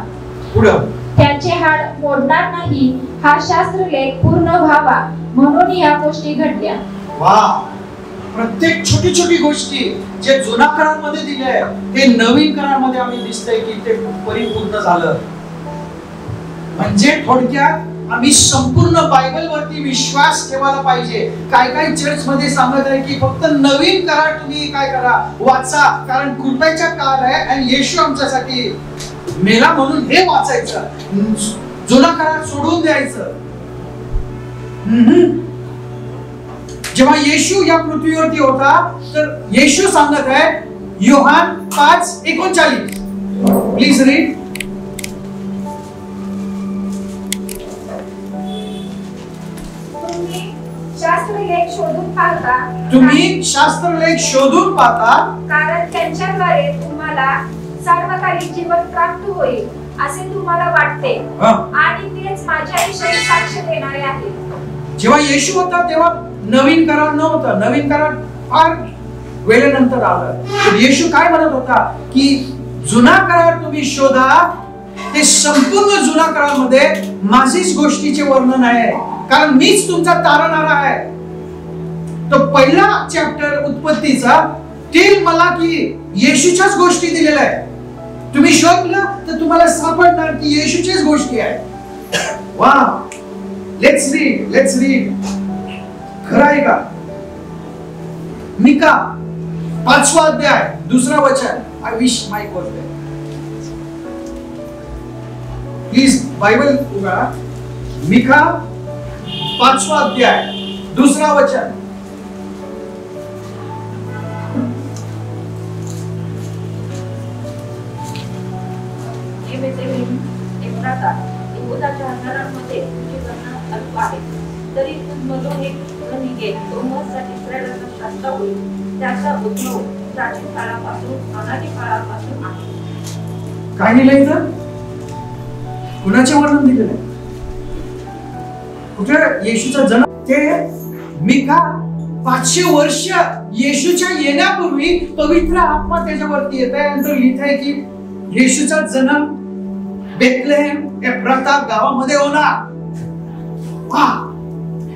पुढं. त्याचे हाड मोडणार नाही हा शास्त्रलेख पूर्ण व्हावा म्हणून या गोष्टी घडल्या. वा. प्रत्येक छोटी छोटी गोष्टी जे जुना करारामध्ये दिले आहे ते नवीन करारामध्ये आम्ही दिसतंय की ते परिपूर्ण झालं. म्हणजे थोडक्यात आम्ही संपूर्ण बायबल वरती विश्वास ठेवायला पाहिजे. काय काय चर्च मध्ये सांगत आहे की फक्त नवीन करार तुम्ही काय करा, वाचा, कारण कृपेचा काळ आहे आणि येशू आमच्यासाठी मेला म्हणून हे वाचायचं, जुना करार सोडून द्यायचं. जेव्हा येशू या पृथ्वीवरती होता तर येशू सांगत आहे योहान 5:39. Please read. शास्त्रलेख शोधून पाहता, तुम्ही शास्त्रलेख शोधून पाहता, कारण त्यांच्याद्वारे तुम्हाला सार्वकालिक जीवन प्राप्त होईल असे तुम्हाला वाटते आणि तेच माझ्याविषयी साक्ष देणारे आहे. जेव्हा येशू होता तेव्हा नवीन करार नव्हता. नवीन करार फार वेळेनंतर आला. तर येशू काय म्हणत होता की जुना करार तुम्ही शोधा, ते संपूर्ण जुना करारामध्ये माझीच गोष्टीचे वर्णन आहे, कारण मीच तुमचा तारणारा आहे. तो पहिला चॅप्टर उत्पत्तीचा तील मला की येशूच्याच गोष्टी दिलेल्या आहे. तुम्ही शोधलं तर तुम्हाला सापडणार की येशूच्याच गोष्टी आहे. वा. Let's read. खरं आहे का? मिका 5 अध्याय 2 वचन. I wish Mike was there. Please Bible उघडा. मिका 5 अध्याय 2 वचन. यहूदाच्या हजारांमध्ये तुझी गणना अल्प आहे, तरी तुझमधून एक पुत्र निघेल, तो मोजसाठी इस्रायलाचा शास्त्र होईल, त्याचा उद्भव प्राचीन काळापासून अनादी काळापासून आहे. काय लिहिलंय इथं? कुणाचे वर्णन दिलेलं आहे? कुठे येशूचा जन्म? ते मिका 500 वर्ष येशूच्या येण्यापूर्वी पवित्र आत्मा त्याच्यावरती येत आहे. नंतर लिहित आहे की येशूचा जन्म बेथलेहेम एफ्राता गावामध्ये होणार.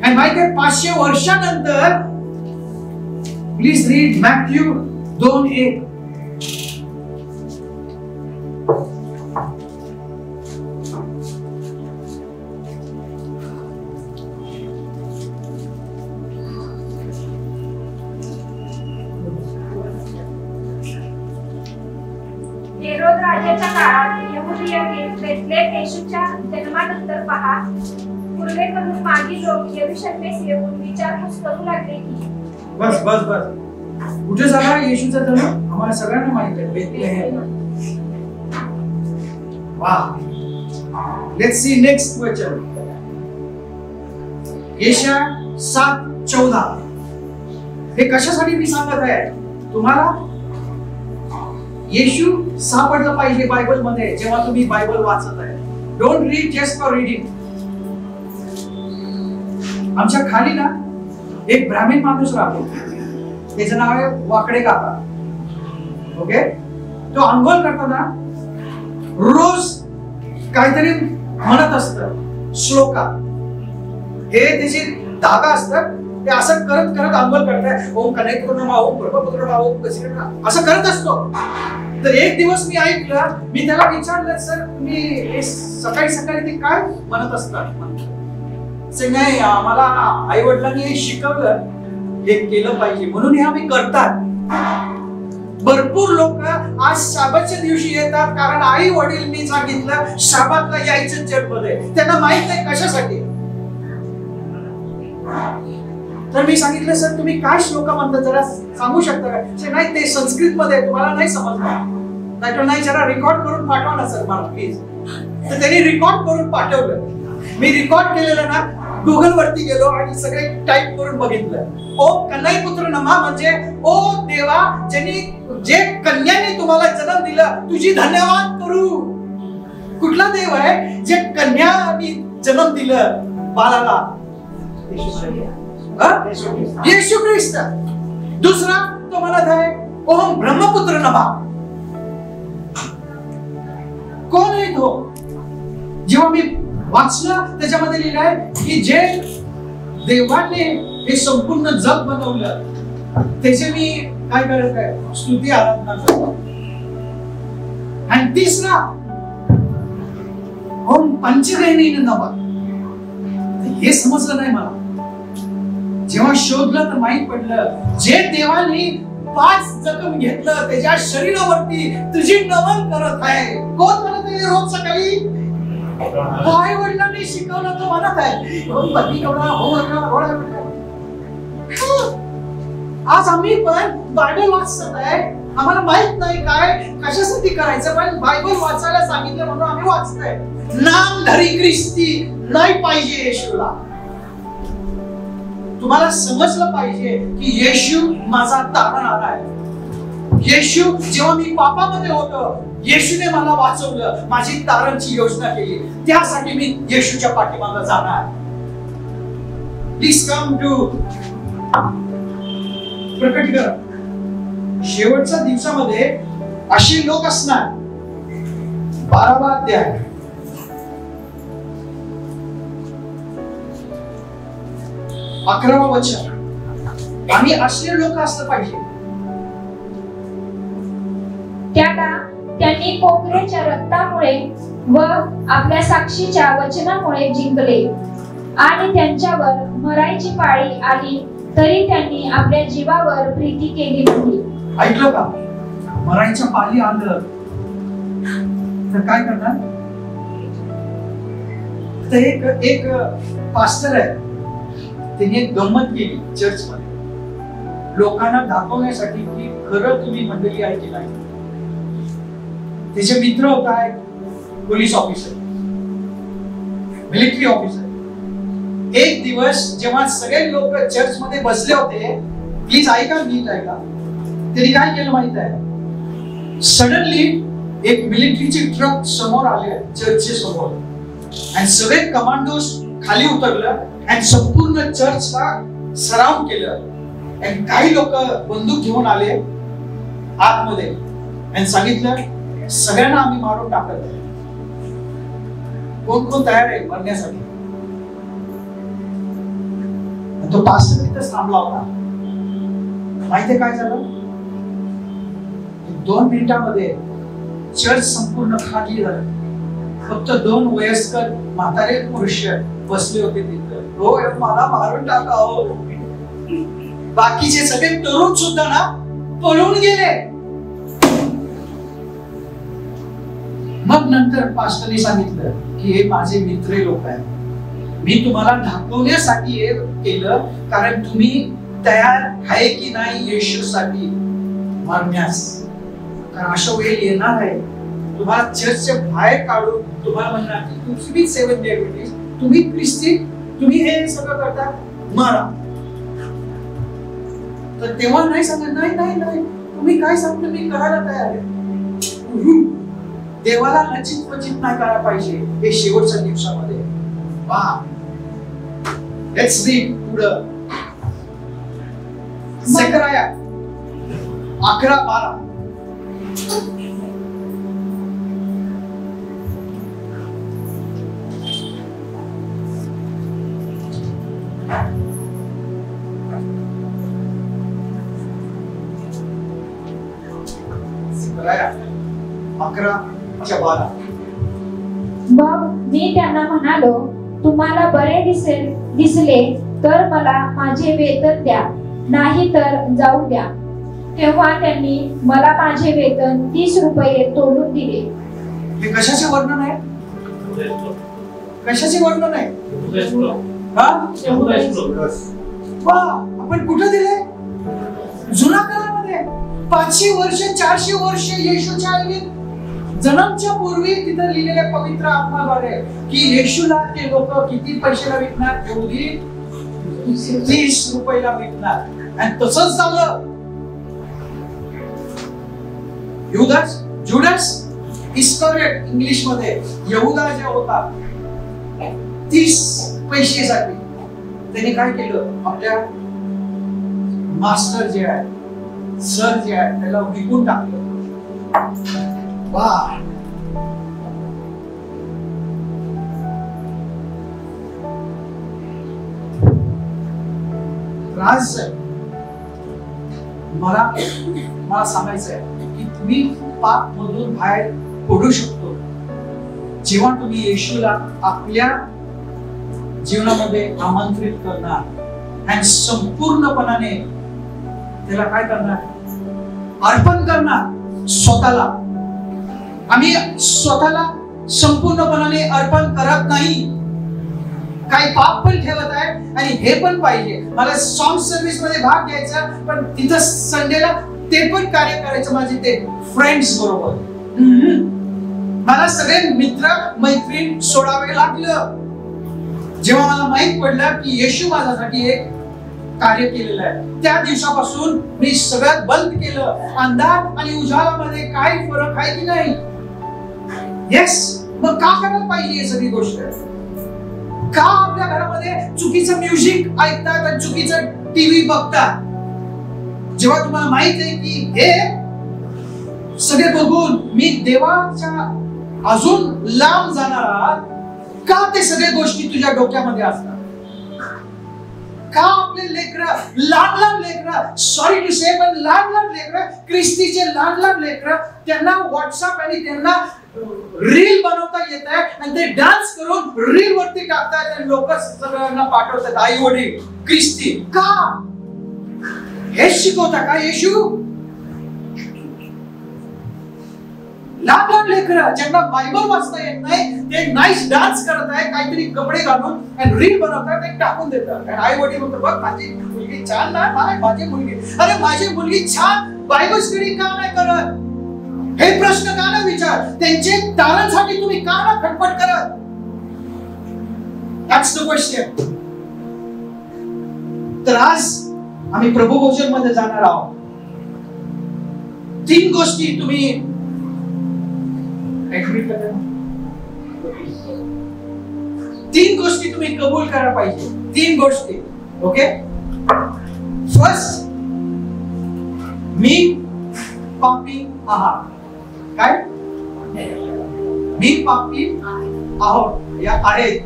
आणि माहिती आहे 500 वर्षानंतर. Please read Matthew 2:1. हेरोद राजाच्या काळात यहुदियातील बेथलेहेम येशूच्या जन्मानंतर पहा, पूर्वेकडून मागील लोक यरूशलेमेस येऊन विचारपूस करू लागले की बस कुठे झाला येशूचा जन्म? आम्हाला सगळ्यांना माहिती आहे, बेथलेहेम. वाह. लेट्स सी नेक्स्ट वचन. यशाया 7:14. हे कशासाठी मी सांगत आहे तुम्हाला? येशू सापडलं पाहिजे बायबल मध्ये जेव्हा तुम्ही बायबल वाचत आहे. Don't read just for reading. आमच्या खाली ना एक ब्राह्मण माणूस राहतो, त्याचं नाव आहे वाकडे काका. ओके. तो अंघोळ करताना रोज काहीतरी म्हणत असतं श्लोका. हे त्याची धागा असतात, ते असं करत अंघोळ करताय. ओम कनेक्ट करून ओम ब्रह्मपुत्र ओम कसिरणा असं करत असतो. तर एक दिवस मी ऐकलं, मी त्याला विचारलं, सर तुम्ही सकाळी सकाळी ते काय म्हणत असतात? नाही, आम्हाला आई वडिलांनी हे शिकवलं, हे केलं पाहिजे म्हणून हे आम्ही करतात. भरपूर लोक आज शाबातच्या दिवशी येतात कारण आई वडीलनी सांगितलं शाबातला यायचं चर्चमध्ये. त्यांना माहित नाही कशासाठी. तर मी सांगितलं, सर तुम्ही काय श्लोक म्हणता जरा सांगू शकता का? नाही, ते संस्कृत मध्ये तुम्हाला नाही समजणार. नाही, जरा रेकॉर्ड करून पाठवा ना सर मला प्लीज. तर त्यांनी रेकॉर्ड करून पाठवलं. मी रेकॉर्ड केलेलं ना गुगल वरती गेलो आणि सगळे टाईप करून बघितलं. ओ कन्हैपुत्र नमा म्हणजे ओ देवा ज्यांनी जे कन्याने तुम्हाला जन्म दिला तुझी धन्यवाद करू. कुठला देव आहे जे कन्याने जन्म दिलं बाळाला? येशू ख्रिस्त. दुसरा तो म्हणत आहे ओम ब्रह्मपुत्र नमा. कोण आहे तो? जेव्हा मी वाचलं त्याच्यामध्ये लिहिलं आहे की जे देवाने हे संपूर्ण जग बनवलं त्याचे मी काय करत आहे? स्तुती आराधना करतो. आणि तिसरा ओम पंचगैनीन नमः. हे समजलं नाही मला. जेव्हा शोधलं तर माहित पडलं जे देवाने 5 जखम घेतलं त्याच्या शरीरावरती तुझी नमन करत आहे. कोण म्हणत आहे रोज सकाळी? आई वडिलांनी शिकवलं तो म्हणत आहे. आज आम्ही पण बायबल वाचत आहे. आम्हाला माहित नाही काय कशासाठी करायचं, पण बायबल वाचायला सांगितलं म्हणून आम्ही वाचतोय. नाम धरी ख्रिस्ती नाही पाहिजे येशूला. तुम्हाला समजलं पाहिजे की येशू माझा तारणहार आहे. येशू जेव्हा मी पापामध्ये होतो येशूने मला वाचवलं, माझी तारणची योजना केली. त्यासाठी मी येशूच्या पाठीमागे जाणार. प्लीज कम टू प्रकटीकरण. शेवटच्या दिवसामध्ये असे लोक असणार. 12वा अध्याय 11वा वचन. आणि असे लोक असलं पाहिजे. त्याला त्यांनी कोकरेच्या रक्तामुळे व आपल्या साक्षीच्या वचनामुळे जिंकले आणि त्यांच्यावर मरायची पाळी आली तरी त्यांनी आपल्या जीवावर प्रीती केली नाही. ऐकलं का? मरायच्या पाळी आलं तर काय करणार? तर एक पास्टर आहे, त्यांनी एक गंमत केली चर्च मध्ये लोकांना दाखवण्यासाठी की खरं तुम्ही मंडळी आहे की नाही. त्याचे मित्र होता एक पोलीस ऑफिसर, मिलिटरी ऑफिसर. एक दिवस जेव्हा सगळे लोक चर्च मध्ये बसले होते, प्लीज ऐका नीट ऐका, त्यांनी काय केलं माहित आहे? सडनली एक मिलिटरीची ट्रक समोर आले चर्चच्या समोर आणि सगळे कमांडोज खाली उतरलं आणि संपूर्ण चर्चला सराउंड केलं. आणि काही लोक बंदूक घेऊन आले आतमध्ये आणि सांगितलं सगळ्यांना आम्ही मारून टाकत आहे. कोण कोण तयार आहे मरण्यासाठी? तो पास्टर तिथेच थांबला होता. माहितीये काय झालं? 2 मिनिटांमध्ये चर्च संपूर्ण खाली झालं. फक्त 2 वयस्कर म्हातारे पुरुष बसले होते तिथे. हो मला मारून टाका हो. बाकीचे सगळे तरुण सुद्धा ना पळून गेले. मग नंतर पास्टरने सांगितलं की हे माझे मित्र लोक आहेत. मी तुम्हाला दाखवण्यासाठी हे केलं कारण तुम्ही तयार आहे की नाही येशूसाठी मरण्यास. कारण अशा वेळ येणार आहे तुम्हाला चर्चच्या बाहेर काढून तुम्हाला म्हणणार की तुम्ही सेवन डे ॲडव्हेंटिस्ट, तुम्ही ख्रिस्ती, तुम्ही हे सगळं करता, मरा. तर तेव्हा नाही सांगत नाही नाही नाही तुम्ही काय सांगता मी करायला तयार आहे. देवाला लचित पचित नाही करायला पाहिजे हे शेवटच्या दिवसामध्ये. पहा, लेट्स रीड पुढं. झकरया 11:12. झकरया 11:12. मग मी त्यांना म्हणालो, तुम्हाला बरे दिसले तर मला माझे वेतन द्या, नाही तर जाऊ द्या. तेव्हा त्यांनी मला माझे वेतन 30 रुपये तोडून दिले. हे कशाचे वर्णन आहे? कशाचे वर्णन आहे? वा, आपण कुठे दिले? जुना काळामध्ये 500 वर्ष 400 वर्ष येशूच्या जन्माच्या पूर्वी तिथे लिहिलेल्या पवित्र आत्म्याद्वारे की येशूला ते लोक किती पैशाला विकणार? एवढी 30 रुपयाला विकणार. आणि तसंच झालं. जुडास इस्करियोट इंग्लिश मध्ये यहुदा जे होता 30 पैशासाठी त्याने काय केलं? आपल्या मास्टर जे आहे, सर जे आहे, त्याला विकून टाकलं. वा, मला सांगायचं आहे की तुम्ही पाप मधून बाहेर पडू शकतो जेव्हा तुम्ही येशूला आपल्या जीवनामध्ये आमंत्रित करणार आणि संपूर्णपणाने त्याला काय करणार? अर्पण करणार स्वतःला. आम्ही स्वतःला संपूर्णपणाने अर्पण करत नाही. काही पाप पण ठेवत आहे आणि हे पण पाहिजे. मला सॉन्ग सर्व्हिस मध्ये भाग घ्यायचा, पण तिथं संडेला ते पण कार्य करायचं माझे ते फ्रेंड्स बरोबर. मला सगळे मित्र मैत्रीण सोडावे लागलं जेव्हा मला माहित पडलं की येशू माझ्यासाठी एक कार्य केलेलं आहे. त्या दिवसापासून मी सगळ्यात बंद केलं. अंधार आणि उजाळामध्ये काय फरक आहे की नाही? येस. मग का करायला पाहिजे ही सगळी गोष्ट? का आपल्या घरामध्ये चुकीचं म्युझिक ऐकतात आणि चुकीचं टीव्ही बघतात जेव्हा तुम्हाला माहित आहे की हे सगळे बघून मी देवाच्या अजून लांब जाणार? का ते सगळे गोष्टी तुझ्या डोक्यामध्ये असतात? का आपले लेकरं, लहान लेकरं, सॉरी टू से, पण लहान लेकरं, ख्रिस्तीचे लहान लेकरं, त्यांना व्हॉट्सअप आणि त्यांना रील बनवता येत आहे आणि ते डान्स करून रील वरती टाकतात आणि लोक सगळ्यांना पाठवतात. आई वडील ख्रिस्ती का हे शिकवता का येशू? लहान लेकरं ज्यांना बायबल वाचता येत नाही ते नाईस डान्स करत आहे, काहीतरी कपडे घालून आणि रील बनवतात, ते टाकून देतात. आई वडील म्हणतात बघ माझी मुलगी छान नाही, माझी मुलगी, अरे माझी मुलगी छान बायबल स्टडी का नाही करत? हे प्रश्न का नाही विचार? त्यांचे तारांसाठी तुम्ही का ना खटपट करत? That's the question. तर आज आम्ही प्रभू भोजन मध्ये जाणार आहोत. 3 गोष्टी तुम्ही कबूल करायला पाहिजे. 3 गोष्टी. ओके. फर्स्ट, मी पापी आहात. काय? मी पापी आहोत या आहेत.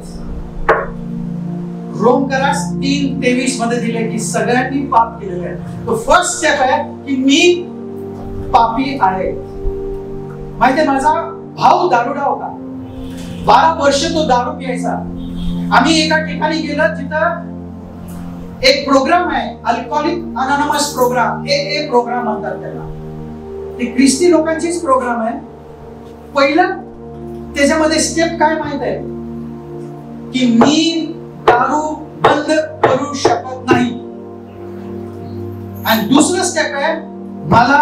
रोमकरास 3:23 मध्ये दिले की सगळ्यांनी पाप केलेले आहे. तो फर्स्ट स्टेप आहे की मी पापी आहे. माहितीये माझा भाऊ दारुडा होता. 12 वर्ष तो दारू प्यायचा. आम्ही एका ठिकाणी गेलो जिथं एक प्रोग्राम आहे, alcoholic anonymous program, AA program म्हणतात त्याला. ते ख्रिस्ती लोकांचीच प्रोग्राम आहे. पहिलं त्याच्यामध्ये स्टेप काय माहित आहे की मी दारू बंद करू शकत नाही. आणि दुसरं स्टेप आहे मला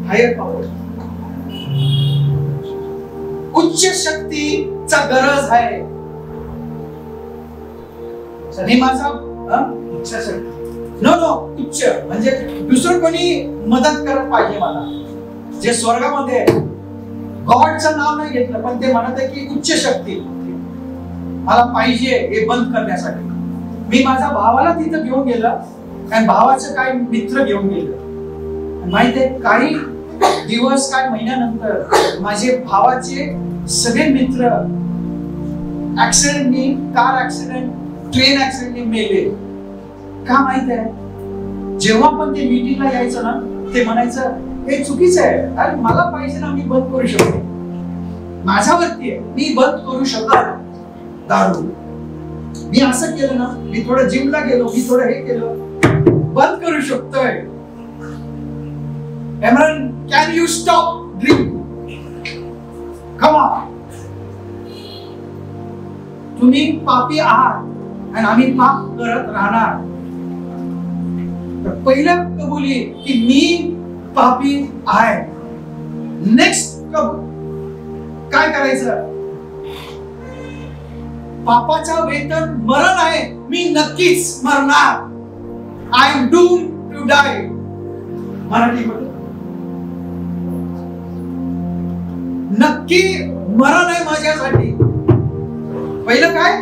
हायर पॉवर, उच्च शक्तीचा गरज आहे. आणि माझा उच्च शक्ती नो उच्च म्हणजे दुसरं कोणी मदत करत पाहिजे मला. जे स्वर्गामध्ये गॉडचं नाव नाही घेतलं पण ते म्हणत आहे की उच्च शक्ती मला पाहिजे हे बंद करण्यासाठी. मी माझ्या भावाला तिथं घेऊन गेलं आणि भावाचं काही मित्र घेऊन गेलं. माहितीये काही दिवस काय महिन्यानंतर माझे भावाचे सगळे मित्र ऍक्सिडेंटनी, कार ऍक्सिडेंट, ट्रेन ऍक्सिडेंटनी मेले. का माहित आहे? जेव्हा पण ते मीटिंगला यायचं ना, ते म्हणायचं हे चुकीचं आहे, अरे मला पाहिजे ना, मी बंद करू शकतो, माझ्यावरती आहे, मी बंद करू शकतो दारू. मी असं केलं ना, मी थोडं जिमला गेलो, मी थोडं हे केलं, बंद करू शकतोय. एमरन, can you stop drink? Come on. तुम्ही पापी आहात आणि आम्ही पाप करत राहणार. तर पहिलं कबुली की मी पापी आहे. नेक्स्ट काय करायचं? पापाचं वेतन मरण आहे, मी नक्कीच मरणार. I am doomed to die. मराठीमध्ये नक्की मरण आहे माझ्यासाठी. पहिलं काय?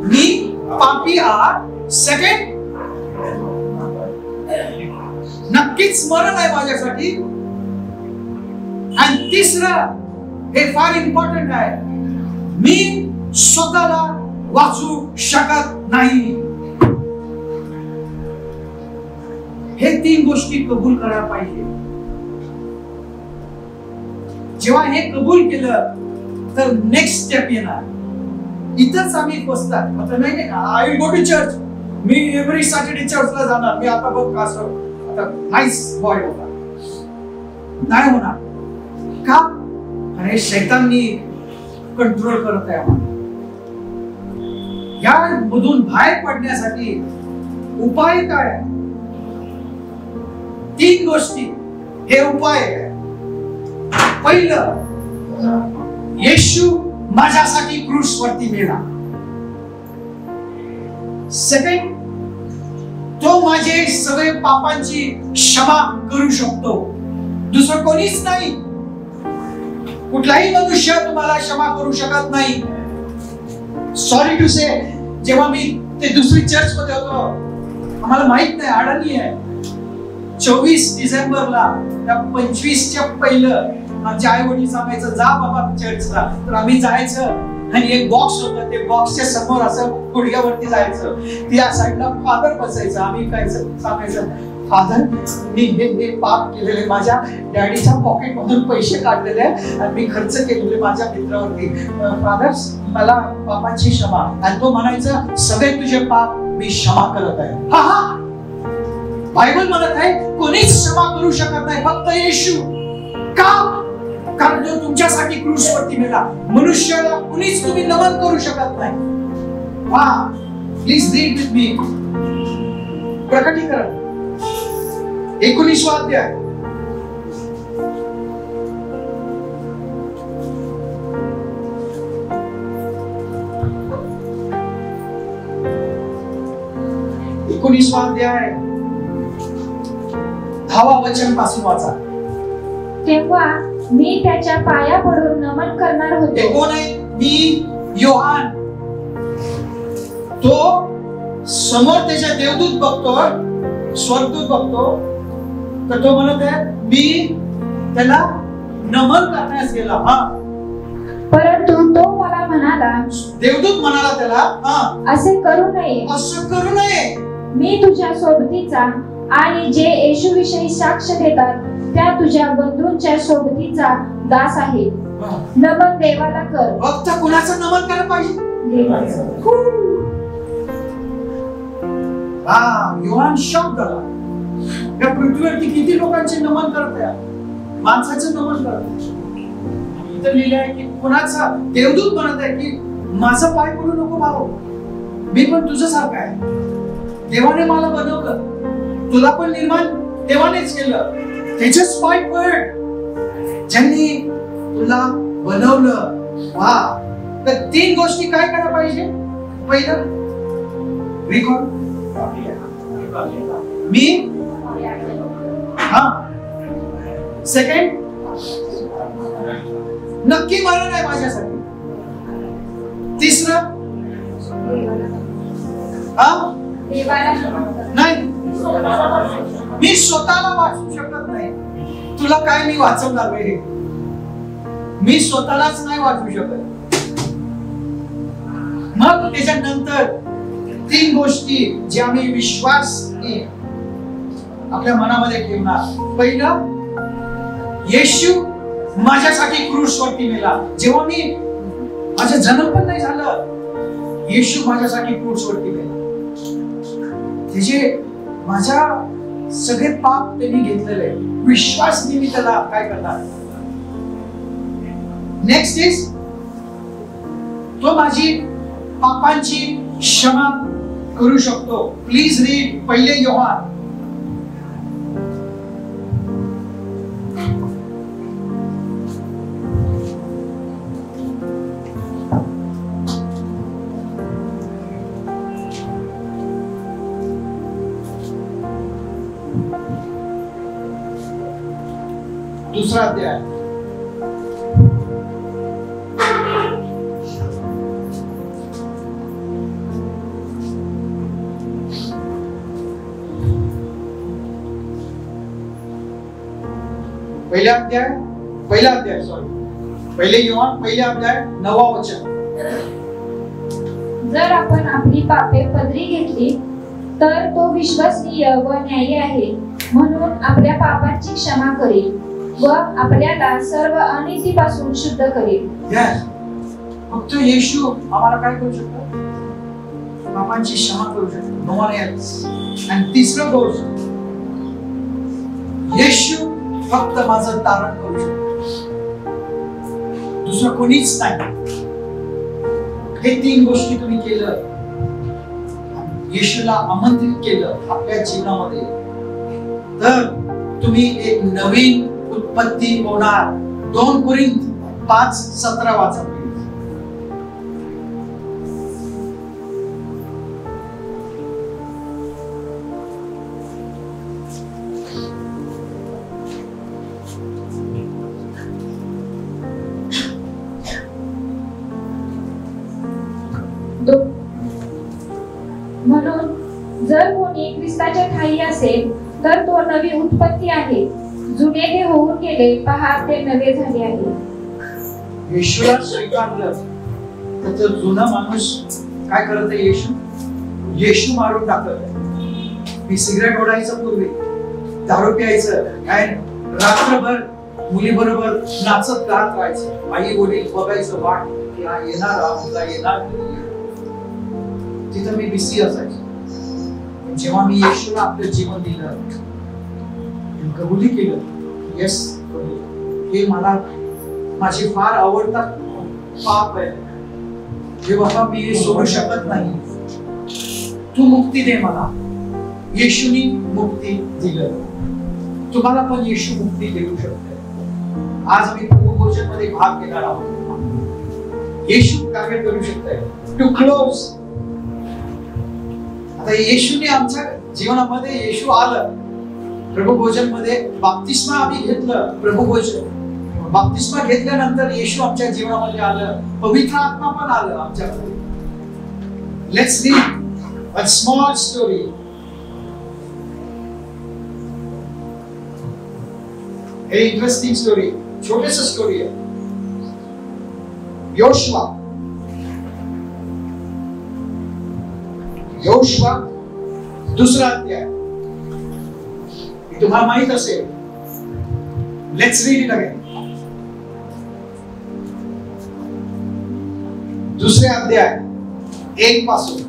मी पापी आहे. सेकंड, नक्कीच मरण आहे माझ्यासाठी. आणि तिसरं, हे फार इम्पॉर्टंट आहे, मी स्वतःला वाचू शकत नाही. हे 3 गोष्टी कबूल करायला पाहिजे. जेव्हा हे कबूल केलं तर नेक्स्ट स्टेप येणार. इथंच आम्ही फसतात. मतलब नाही का, I will go to church, मी एव्हरी सॅटर्डे चर्चला जाणार, मी आता बघ असं आता नाईस बॉय होता. नाही होणार. का? अरे शैताननी कंट्रोल करत आहे आम्हाला. या मधून बाहेर पडण्यासाठी उपाय काय आहे? 3 गोष्टी हे उपाय आहे. पहिलं, येशू माझ्यासाठी क्रूसवरती मेला. सेकंड, तो माझे सगळे पापांची क्षमा करू शकतो, दुसरं कोणीच नाही. कुठलाही मनुष्य तुम्हाला क्षमा करू शकत नाही. सॉरी टू से, जेव्हा मी ते दुसरी चर्च मध्ये होतो, आम्हाला माहित नाही, अडाणी आहे. 24 डिसेंबरला त्या 25च्या पहिलं आमच्या आई वडील सांगायचं जा बाबा चर्चला. तर आम्ही जायचं आणि एक बॉक्स होता, ते बॉक्सच्या समोर असं गुडघ्यावरती जायचं. त्या साईडला फादर बसायचं. आम्ही काय सांगायचं, फादर मी हे पाप केलेले, माझ्या डॅडीच्या पॉकेट मधून पैसे काढलेले आणि मी खर्च केलेले माझ्या मित्रावरती. फादर मला पापाची क्षमा. आणि तो म्हणायचा सगळे तुझे पाप मी क्षमा करत आहे. हा हा, बायबल म्हणत आहे कोणीच क्षमा करू शकत नाही, फक्त येशू. का? कारण जो तुमच्यासाठी क्रूसवरती मेला. मनुष्याला कुणीच तुम्ही नमन करू शकत नाही. वा, प्लीज रीड विथ मी. प्रकटीकरण 19वा अध्याय. अध्याय 10वा वचन पासून वाचा. तेव्हा मी त्याच्या पाया पडून नमन करणार होतो. कोण आहे? मी योहान. तो समोर त्याच्या देवदूत बघतो, स्वर्गदूत बघतो, तर तो म्हणत आहे मी त्याला नमन करण्यास गेला. हा, परंतु तो मला म्हणाला, देवदूत म्हणाला त्याला, असे करू नये, असं करू नये. मी तुझ्या सोबतीचा आणि जे येशूविषयी साक्ष देतात त्या तुझ्या बंधूंच्या सोबतीचा दास आहे. नमन देवाला कर. फक्त कुणाचं नमन करायला पाहिजे? देवाचं. योहान शॉक झाला. या पृथ्वीवरती किती लोकांचे नमन करत आहे? माणसाचं नमन करत. इथं लिहिलं आहे की कुणाचा देवदूत म्हणत आहे की माझं पाय पडू नको भाऊ, मी पण तुझं सारखं आहे. देवाने मला बनवलं, तुला पण निर्माण देवानेच केलं. त्याचेच पाय पड ज्यांनी तुला बनवलं. वा, तर 3 गोष्टी काय करायला पाहिजे? पहिलं, रिकॉर्ड मी. हा, सेकंड, नक्की मरण आहे माझ्यासाठी. तिसरं, नाही, मी स्वतःला वाचू शकत नाही. तुला काय मी वाचवणार रे? मी स्वतःलाच नाही वाचू शकत. मग त्याच्यानंतर 3 गोष्टी जे आम्ही विश्वास आपल्या मनामध्ये ठेवणार. पहिलं, येशू माझ्यासाठी क्रूसवरती मेला. जेव्हा मी माझा जन्म पण नाही झालं, येशू माझ्यासाठी क्रूसवरती मेला. त्याचे माझ्या सगळे पाप त्यांनी घेतलेले. विश्वास मी त्याला काय करणार. नेक्स्ट इज, तो माझी पापांची क्षमा करू शकतो. प्लीज रीड 1 योहान. दूसरा अध्याय. पहिला अध्याय सॉरी 1 योहान 1 अध्याय 9 वचन. जर आपण आपली पापे पदरी घेतली तर तो विश्वसनीय व न्यायी आहे, म्हणून आपल्या पापांची क्षमा करेल व आपल्याला सर्व अनितीपासून शुद्ध करेल. फक्त येशू आम्हाला काय करू शकतो? पापांची क्षमा करू शकतो. No one else. आणि तिसरं गोष्ट, येशू फक्त माझं तारण करू शकतो, दुसरं कोणीच नाही. हे 3 गोष्टी तुम्ही केलं, येशूला आमंत्रित केलं आपल्या जीवनामध्ये, तर तुम्ही एक नवीन उत्पत्ती होणार. 2 कोरिंथ 5:17 वाचा. म्हणून जर कोणी ख्रिस्ताच्या ठायी असेल तर तो नवी उत्पत्ती आहे, जुने ते होऊन गेले, पहा ते नवे झाले आहे. येशूला स्वीकारलं तर तो जुना माणूस काय करत आहे? येशू मारून टाकत. मी सिगरेट ओढायचं पूर्वी, दारू प्यायचं, काय रात्रभर मुली बरोबर नाचत गात राहायचं, आई वडील बघायचं वाट येणार. तिथं मी बिझी असायचो. जेव्हा मी येशूला आपलं जीवन दिलं, कबुली केलं, येस हे मला माझे फार आवडतात पाप आहे, हे बाबा मी हे सोडू शकत नाही, तू मुक्ती दे मला. येशूनी मुक्ती दिलं. तुम्हाला पण येशू मुक्ती देऊ शकते. आज आम्ही प्रभुभोजन मध्ये भाग घेणार आहोत. येशू कार्य करू शकते. टू क्लोज, आता येशूने आमच्या जीवनामध्ये येशू आलं. प्रभुभोजन मध्ये बाप्तिस्मा आम्ही घेतलं. प्रभुभोजन बाप्तिस्मा घेतल्यानंतर येशू आमच्या जीवनामध्ये आलं. पवित्र आत्मा पण आलं आमच्यामध्ये. Let's read a small story. हे इंटरेस्टिंग स्टोरी, छोटेस स्टोरी आहे. योशुआ दुसरा अध्याय. तुम्हाला माहित असेल. Let's read it again. दुसरे अध्याय 1 पासून.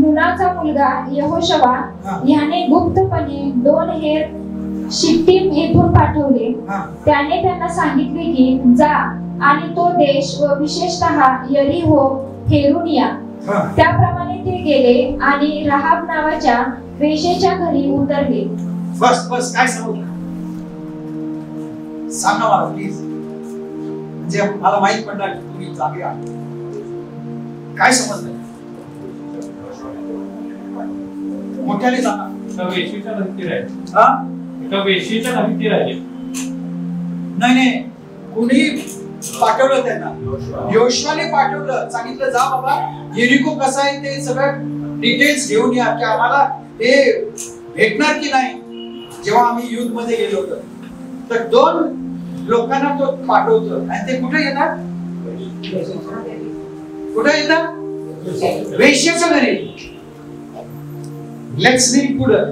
नूनाचा मुलगा यहोशवा याने गुप्तपणे 2 हेर शिट्टीम येथून पाठवले. त्याने त्यांना सांगितले की जा आणि तो देश व विशेषतः यरीहो हेरून या. त्याप्रमाणे ते गेले आणि राहाब नावाच्या वेश्येच्या घरी उतरले. बस काय सांगू? सांगा मला प्लीज, म्हणजे मला माहित पडणार की तुम्ही जागे आहात. काय समजलं? मोठ्याने सांगा. वेशीच्या घरी राहिले. एका वेशीच्या घरी राहिले. नाही, कोणी पाठवलं त्यांना? योशुआने पाठवलं. सांगितलं जा बाबा, येरिको कसा आहे ते सगळं डिटेल्स घेऊन या, की आम्हाला ते भेटणार की नाही. जेव्हा आम्ही युद्ध मध्ये गेलो होतो तर 2 लोकांना तो पाठवतो. आणि ते कुठे येतात? कुठे येतात? वेश्याच्या घरी. लेट्स रीड पुढे.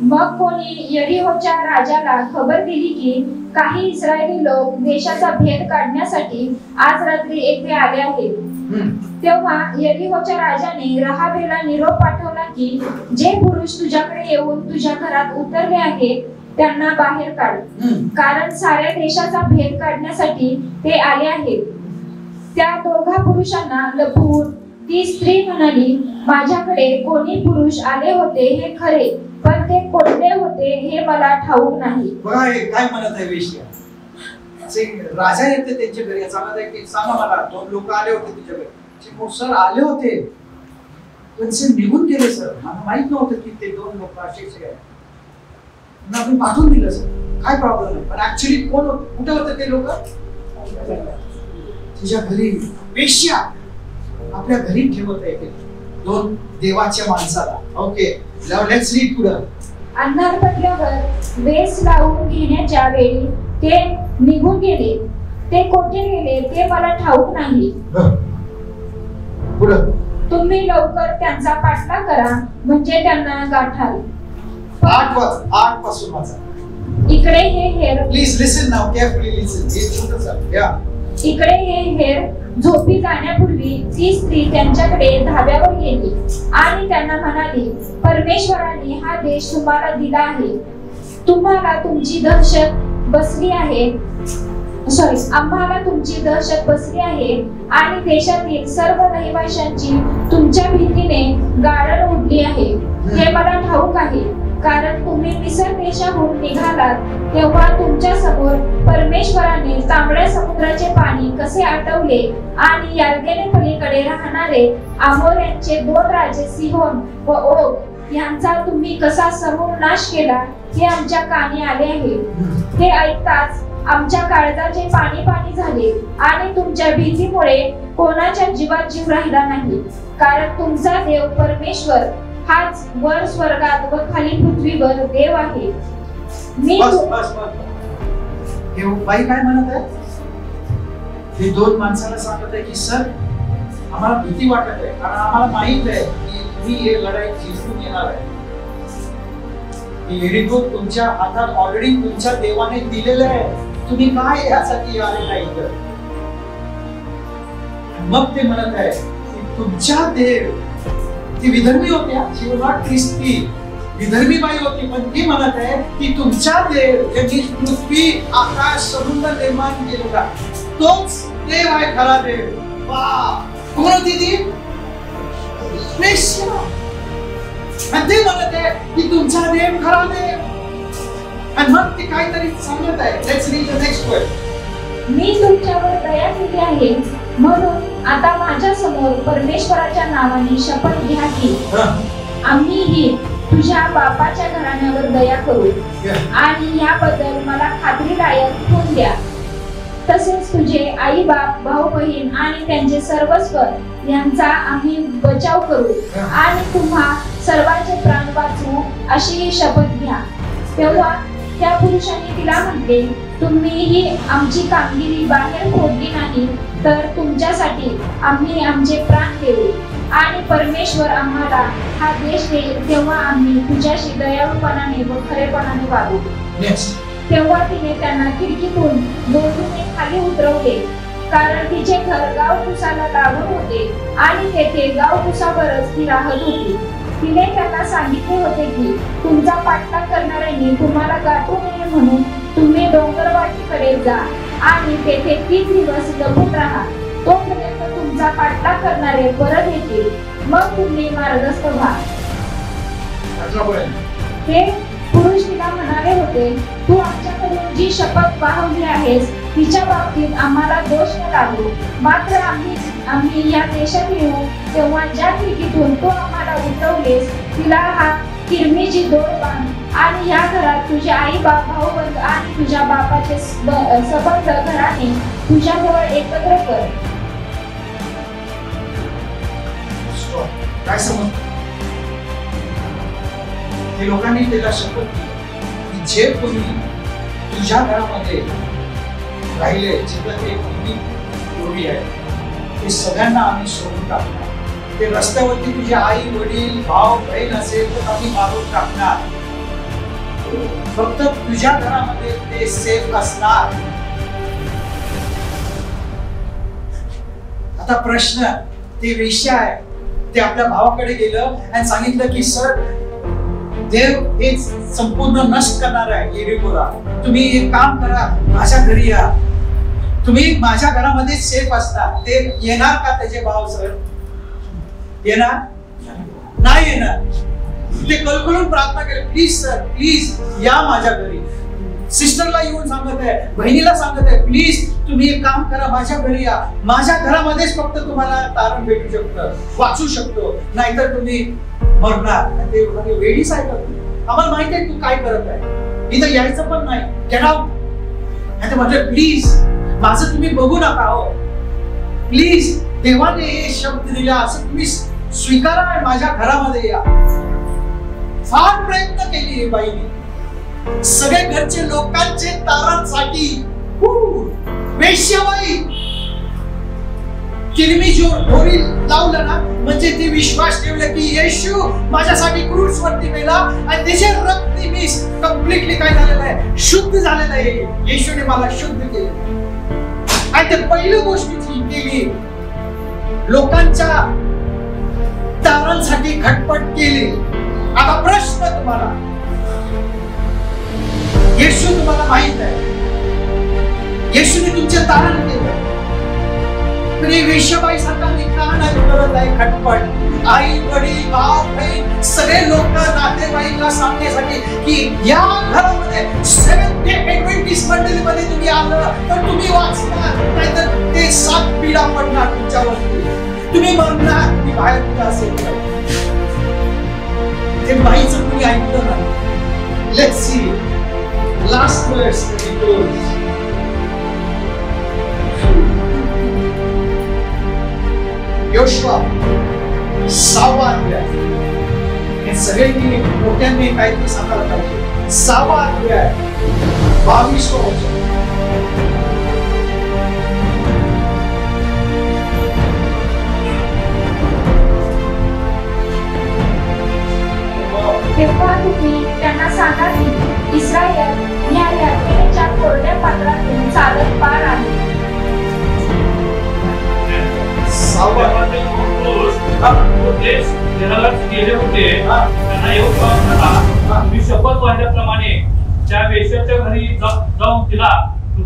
मग कोणी यरीहोच्या राजाला खबर दिली की काही इस्रायली लोक देशाचा भेद काढण्यासाठी आज रात्री येथे आले आहेत. तेव्हा यरीहोच्या राजाने राहाबेला निरोप पाठवला की जे पुरुष तुझ्याकडे येऊन तुझ्या घरात उतरले आहेत त्यांना बाहेर काढ, कारण साऱ्या देशाचा भेद काढण्यासाठी ते आले आहेत. त्या दोघा पुरुषांना लपवून ती स्त्री म्हणाली, माझ्याकडे कोणी पुरुष आले होते हे खरे, पण ते कोणते होते हे मला ठाऊक नाही. बघा हे काय म्हणत आहे वेश्या. राजा येते त्यांच्या घरी, सांगत आहे की सांगा मला 2 लोक आले होते तुझ्या घरी. सर आले होते पण ते निघून गेले सर, मला माहित नव्हतं की ते 2 लोक असेच आहे. आपण पाठवून दिलं सर, काय प्रॉब्लेम नाही. पण ऍक्च्युली कोण कुठे होते ते लोक? तुझ्या घरी. वेश्या आपल्या घरी ठेवत आहे 2 देवाच्या माणसाला. ओके, लेट्स रीड पुढे. अंधार पडल्यावर वेस लावून घेण्याच्या वेळी ते निघून गेले. ते कोठे गेले ते मला ठाऊक नाही. पुढे. तुम्ही लवकर त्यांचा पाठलाग करा म्हणजे त्यांना गाठाल. 8 पासून वाचा. इकडे हे हेर. प्लीज लिसन नाउ, केअरफुली लिसन. हे छोटंच आहे. या. इकडे हे हेर झोपी जाण्यापूर्वी ती स्त्री त्यांच्याकडे धाब्यावर गेली आणि त्यांना म्हणाली, परमेश्वराने हा देश तुम्हाला दिला आहे. तुम्हाला तुमची दहशत बसली आहे. आम्हाला तुमची दहशत बसली आहे आणि देशातील सर्व रहिवाशांची तुमच्या भीतीने गाळण उडली आहे. हे मला ठाऊक आहे, कारण तुम्ही मिसर देशाहून निघालात तेव्हा तुमच्या समोर परमेश्वराने तांबड्या समुद्राचे पाणी कसे आटवले आणि यार्देने पलीकडे राहणारे आमोऱ्यांचे 2 राजे सिहोन व ओग यांचा तुम्ही कसा समूळ नाश केला हे आमच्या कानी आले आहे. हे ऐकताच आमच्या काळजाचे पाणी झाले आणि तुमच्या भीतीमुळे कोणाच्या जीवात जीव राहिला नाही, कारण तुमचा देव परमेश्वर हाच वर स्वर्गात व खाली पृथ्वीवर देव आहे. मी हे बाई काय म्हणत आहे? हे 2 माणसाला सांगत आहे की सर आम्हाला भीती वाटत आहे, कारण आम्हाला माहित आहे की तुम्ही हे लढाई जिंकून येणार आहे. यरीहो तुमच्या हातात ऑलरेडी तुमच्या देवाने दिलेलं आहे. तुम्ही काय यासाठी आले नाही तर? मग ते म्हणत आहे की तुमच्या देव, ती विधर्मी होत्या, शी वॉज नॉट ख्रिस्ती, विधर्मी बाई होती, पण ती म्हणत आहे की तुमच्या देव ज्यांनी पृथ्वी आकाश समुद्र निर्माण केलेला तोच देव आहे खरा देव. वा, कोण होती ती? वेश्या. आणि ते म्हणत आहे की तुमचा देव खरा देव. आणि मग ते काहीतरी सांगत आहे. Let's read the next word. मी तुमच्यावर दया केली आहे म्हणून आता माझ्या समोर परमेश्वराच्या नावाने शपथ घ्या की आम्हीही तुझ्या बापाच्या घराण्यावर दया करू आणि याबद्दल मला खात्रीदायक खून द्या. तसेच तुझे आई बाप, भाऊ बहीण आणि त्यांचे सर्वस्व यांचा आम्ही बचाव करू आणि तुम्हा सर्वांचे प्राण वाचवू अशी शपथ घ्या. तेव्हा त्या पुरुषाने तिला म्हटले, तुम्हीही आमची कामगिरी बाहेर फोडली नाही तर तुमच्यासाठी आम्ही आमचे प्राण देऊ आणि परमेश्वर आम्हाला हा देश देईल तेव्हा आम्ही तुझ्याशी दयाळूपणाने व खरेपणाने वागू. तेव्हा तिने त्यांना खिडकीतून दोघींनी खाली उतरवले, कारण तिचे घर गावकुसाला लागून होते आणि तेथे गावकुसावरच ती राहत होती. तिने त्यांना सांगितले होते की तुमचा पाठलाग करणाऱ्यांनी तुम्हाला गाठू नये म्हणून तुम्ही डोंगरवाटीकडे जा आणि तेथे 3 दिवस लपून राहा, तोपर्यंत तुमचा पाठलाग करणारे परत येतील, मग तुम्ही मार्गस्थ व्हा. हे पुरुष तिला म्हणाले होते, तू आमच्याकडून जी शपथ वाहवली आहेस तिच्या बाबतीत आम्हाला दोष न लागू. मात्र आम्ही या देशात येऊ तेव्हा ज्या खिडकीतून तू आम्हाला उतरवलेस तिला हा किरमीची दोर बांध आणि या घरात तुझे आई बाप, भाऊबंद आणि तुझ्या बापाचे सबंध घराने तुझ्याजवळ एकत्र कर. काय समजतं? ते लोकांनी त्याला शपथ दिली की जे कोणी तुझ्या घरामध्ये राहिले, जिथं ते पूर्वी आहे ते सगळ्यांना आम्ही सोडून टाकणार. ते रस्त्यावरती तुझे आई वडील भाऊ बहीण असेल तर आम्ही मारून टाकणार. फक्त तुझ्या घरामध्ये ते सेफ असणार. आता प्रश्न, ते वेश्या आहे, ते आपल्या भावाकडे गेलं आणि सांगितलं की सर, देव हे संपूर्ण नष्ट करणार आहे येरिकोला. तुम्ही एक काम करा, माझ्या घरी या, तुम्ही माझ्या घरामध्ये सेफ असता. ते येणार का त्याचे भाव? सर येणार नाही येणार. ते कळकळून प्रार्थना केली, प्लीज सर, प्लीज या माझ्या घरी. सिस्टरला येऊन सांगत आहे, बहिणीला सांगत आहे, प्लीज तुम्ही एक काम करा, माझ्या घरी या. माझ्या घरामध्येच फक्त तुम्हाला तारण भेटू शकतं, वाचू शकतो, नाहीतर तुम्ही मरणार. ते वेळीच आहे का? आम्हाला माहिती आहे तू काय करत आहे, इथं यायचं पण नाही, गेट आउट. ते म्हटले प्लीज माझं तुम्ही बघू नका हो, प्लीज देवाने हे शब्द दिला, असं तुम्ही स्वीकारा, माझ्या घरामध्ये या. फार प्रयत्न केली बाईने, सगळे घरचे लोकांचे तारणसाठी वेश्याबाई तिने मी जो दोरी लावलं ना, म्हणजे ते विश्वास ठेवलं की येशू माझ्यासाठी क्रूस वरती मेला आणि त्याचे रक्त मी कम्प्लिटली काय झालेलं आहे, शुद्ध झालेलं आहे. येशूने मला शुद्ध केलं आणि ते पहिली गोष्टीची केली, लोकांच्या तारांसाठी खटपट केली. आता प्रश्न तुम्हाला, येशू तुम्हाला माहित आहे, येशूने तुमचे तारण केलं, पण वेश्याबाई सारखा का नाही करत आहे खटपट? आई वडील भाऊ बहीण सगळे लोक नातेवाईकला सांगण्यासाठी की या घरामध्ये सेव्हन्थ डे ऍडव्हेंटिस्ट मंडळीमध्ये तुम्ही आलं तर तुम्ही वाचणार, नाहीतर ते 7 पिढा पडणार तुमच्यावरती, तुम्ही मरणार, तुम्ही बाहेर कुठं असेल. ते बाईचं तुम्ही ऐकलं नाही. लेट्स सी लास्ट वर्स योशुआ 6वा अध्याय. हे सगळे मोठ्यांनी काहीतरी सांगायला पाहिजे. 6वा अध्याय 22वं वचन. तेव्हा तुम्ही त्यांना सांगा की इस्रायल या यात्रेच्या कोरड्या पात्रातून चालत पार आहे. गेले होते त्यांना येऊन तुम्ही शपथ वाहिल्याप्रमाणे त्या वेश्याच्या घरी जाऊन तिला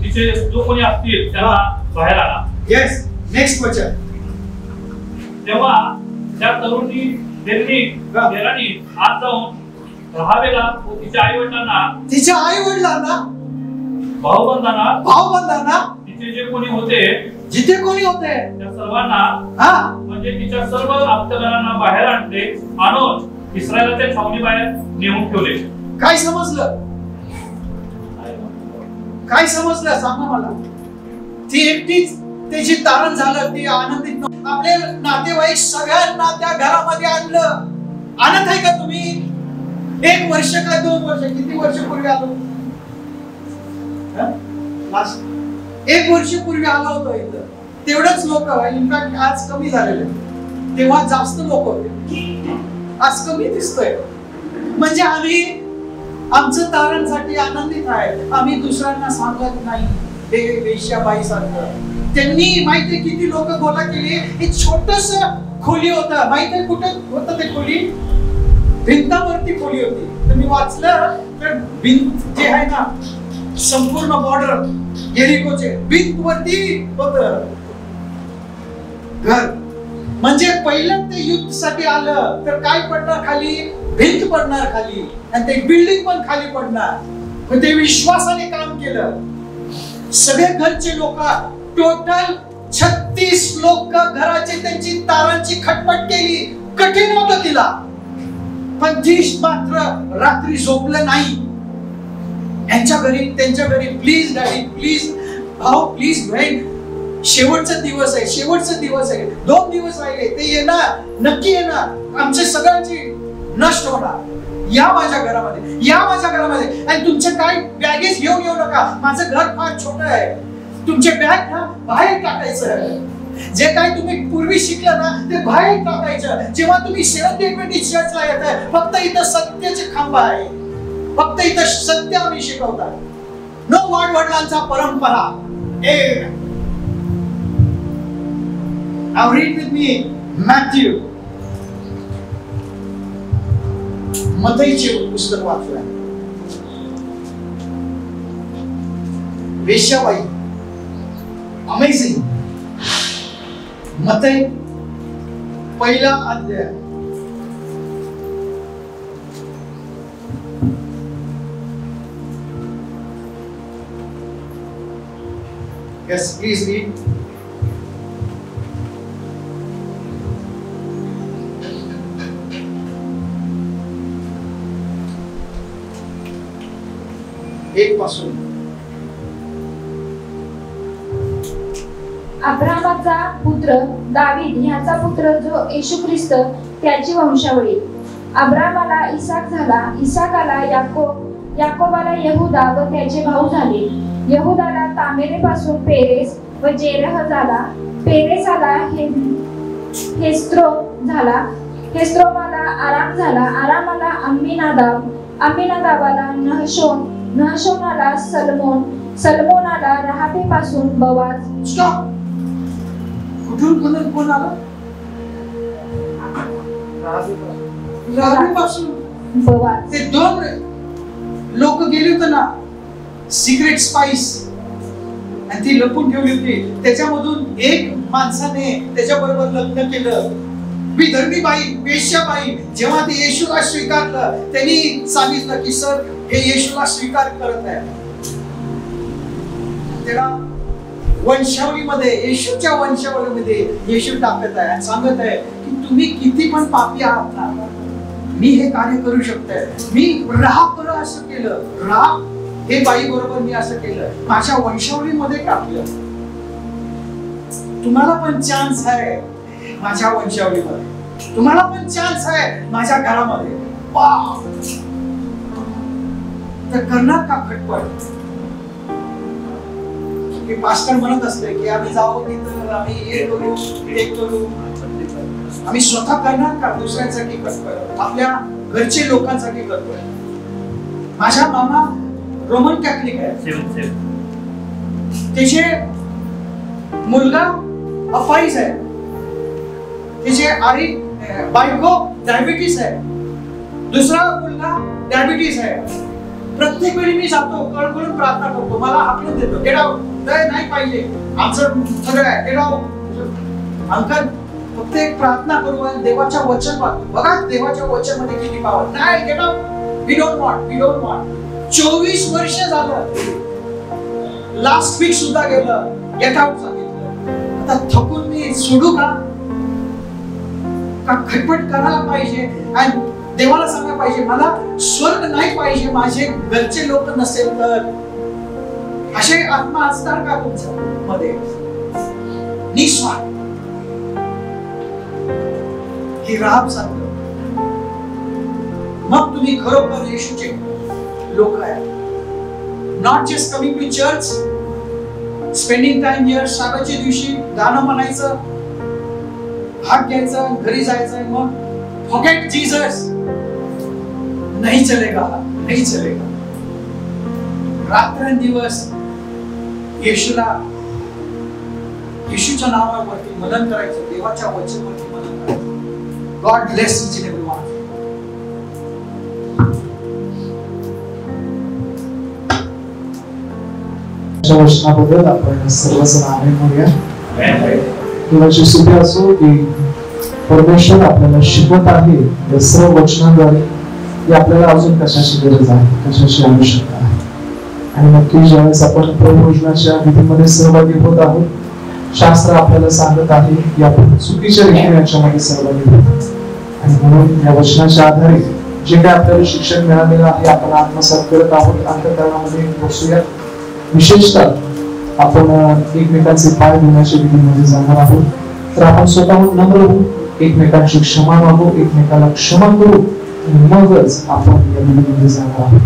तिचे जो कोणी असतील त्यांना बाहेर आला. येस, नेक्स्ट वचन. तेव्हा त्या तरुणी देरानी आत जाऊन राहावेला तिच्या आई वडिलांना भाऊबंधांना तिचे जे कोणी होते, जिथे कोणी होते त्या सर्वांना, म्हणजे तिच्या सर्व आप्तजनांना बाहेर आणून इस्रायलाच्या छावणी बाहेर नेऊन ठेवले. काय समजलं? काय समजलं सांगा मला. ती एकटीच त्याची तारण झालं, ती आनंदित नव्हती. आपले नातेवाईक सगळ्यांना त्या घरामध्ये आणलं. आणत आहे का तुम्ही? 1 वर्ष का 2 वर्ष, किती वर्ष पूर्वी आलो? 1 वर्ष पूर्वी आलो होतो इथं. तेवढंच लोक, इनफॅक्ट आज कमी झालेले, तेव्हा जास्त लोक होते, आज कमी दिसतोय. म्हणजे आम्ही आमचं तारणसाठी आनंदित आहे, आम्ही दुसऱ्यांना सांगत नाही. हे वेश्याबाई सारखं त्यांनी माहितीये किती लोक गोळा केली. एक छोटस खोली होतं, माहितीये कुठं होतं ते खोली? भिंतावरती खोली होती. तुम्ही वाचलं तर भिंत जे आहे ना, संपूर्ण बॉर्डर येरिकोचे भिंत वरती होत घर. म्हणजे पहिलं ते युद्धसाठी आलं तर काय पडणार खाली? भिंत पडणार खाली, आणि ते बिल्डिंग पण खाली पडणार. पण ते विश्वासाने काम केलं. सगळे घरचे लोक, टोटल 36 लोक घराचे त्यांची तारांची खटपट केली. कठीण होतं तिला, पण ती मात्र रात्री झोपलं नाही. त्यांच्या घरी प्लीज डॅडी, प्लीज भाऊ, प्लीज बहीण, शेवटचा दिवस आहे, 2 दिवस राहिले, ते येणार, नक्की येणार, आमच्या सगळ्यांची नष्ट होणार. या माझ्या घरामध्ये आणि तुमचे काय बॅगेज घेऊन येऊ नका. माझं घर फार छोटं आहे. तुमचे बॅग ना बाहेर टाकायचं. जे काय तुम्ही पूर्वी शिकलं ना ते बाहेर टाकायचं. जेव्हा तुम्ही सेव्हन्थ डे ऍडव्हेंटिस्ट चर्चला येताय, फक्त इथं सत्याचे खांब आहे. फक्त इथं सत्य आम्ही शिकवतात. नो वडिलांचा परंपरा. Now read with me Matthew. मत्तईचे पुस्तक वाचूया. वेश्याबाई, अमेझिंग. मत्तई पहिला अध्याय. Yes, please read. एक पासून. अब्रामाचा पुत्र दावीद ह्याचा पुत्र जो येशू ख्रिस्त त्याची वंशावळी. अब्रामाला इसाक झाला, इसाकाला याकोबाला यहुदा व त्याचे भाऊ झाले. यहुदाला तामेरेपासून पेरेस व जेरह झाला. पेरेसाला हेस्रोम झाला. हेस्रोमाला आराम झाला. आरामाला अम्मीनादाब. अम्मीनादाबाला नहशोन. नहशोनाला सलमोन. सलमोनाला राहाबेपासून बवाज. स्टॉप. कुठून कोण आला? राहाबेपासून बवाज. ते दोन लोक गेले होते ना, सिक्रेट स्पाइस, आणि ती लपून ठेवली होती. त्याच्यामधून एक माणसाने त्याच्याबरोबर लग्न केलं. विधर्मी बाई, वेश्याबाई. जेव्हा ते येशूला स्वीकारलं, त्यांनी सांगितलं की सर हे येशूला स्वीकार करत आहे. त्याला वंशावळीमध्ये, येशूच्या वंशावळीमध्ये येशू टाकत आहे आणि सांगत आहे की तुम्ही किती पण पापी आहात ना, मी हे कार्य करू शकते. मी राहाब असं केलं, राहाब हे बाई बरोबर मी असं केलं, माझ्या वंशावळीमध्ये टाकलं. तुम्हाला पण चान्स आहे माझ्या वंशावळीमध्ये, तुम्हाला पण चान्स आहे माझ्या घरामध्ये. तर करणार का खटपट? की पास्टर म्हणत असते की आम्ही जाऊ तिथं, आम्ही हे करू ते करू. आम्ही स्वतः करणार का दुसऱ्यांसाठी खटपट? आपल्या घरचे लोकांसाठी खटपट. माझा मामा रोमन कॅथलिक आहे, त्याचे मुलगा अफाईज आहे, त्याचे बायको डायबिटीस आहे, दुसरा मुलगा डायबिटीस आहे. प्रत्येक वेळी मी जातो, कळकळून प्रार्थना करतो, मला हाकलून देतो, गेट आउट, नाही पाहिजे, आमचं सगळं आहे, गेट आउट. अंकल फक्त एक प्रार्थना करू आणि देवाच्या वचन वाचू. बघा देवाच्या वचन मध्ये किती पावर. नाही, get out, we don't want, we don't want. 24 वर्ष झालं, लास्ट वीक सुद्धा गेलं, गेट आउट सांगितलं. आता थकून मी सोडू का? खटपट करायला पाहिजे आणि देवाला सांगायला पाहिजे मला स्वर्ग नाही पाहिजे, माझे घरचे लोक नसेल तर. असे आत्मा असणार का तुमच्या मध्ये? निस्वार्थ. ही राहाब सांगतो. मग तुम्ही खरोखर येशूचे लोक आहे. Not just coming to church, spending time here, साबाच्या दिवशी गाणं म्हणायचं, भाग घ्यायचा, घरी जायचं, मग फॉरगेट जीसस. नहीं चलेगा, नहीं चलेगा. रात्रंदिवस येशूला, येशूच्या नावावरती मनन करायचं, देवाच्या वचनावरती मनन करायचं. God bless each and everyone. वचनाबद्दल आपण सर्वजण आमेन म्हणूया. देवाची स्तुती असो की परमेश्वर आपल्याला शिकवत आहे या सर्व वचनाद्वारे की आपल्याला अजून कशाची गरज आहे, कशाची आवश्यकता आहे. आणि नक्की ज्यावेळेस आपण प्रभुभोजनाच्या विधीमध्ये सहभागी होत आहोत, शास्त्र आपल्याला सांगत आहे की आपण चुकीच्या रीतीने याच्यामध्ये सहभागी होतो. आणि म्हणून या वचनाच्या आधारे जे काय आपल्याला शिक्षण मिळालेलं आहे आपण आत्मसात करत आहोत, अंतःकरणामध्ये बसूया. विशेषतः आपण एकमेकांचे पाय धुण्याच्या विधीमध्ये जाणार आहोत. तर आपण स्वतःहून नम्र होऊ, एकमेकांची क्षमा मागू, एकमेकाला क्षमा करू, मगच आपण या विधीमध्ये जाणार आहोत.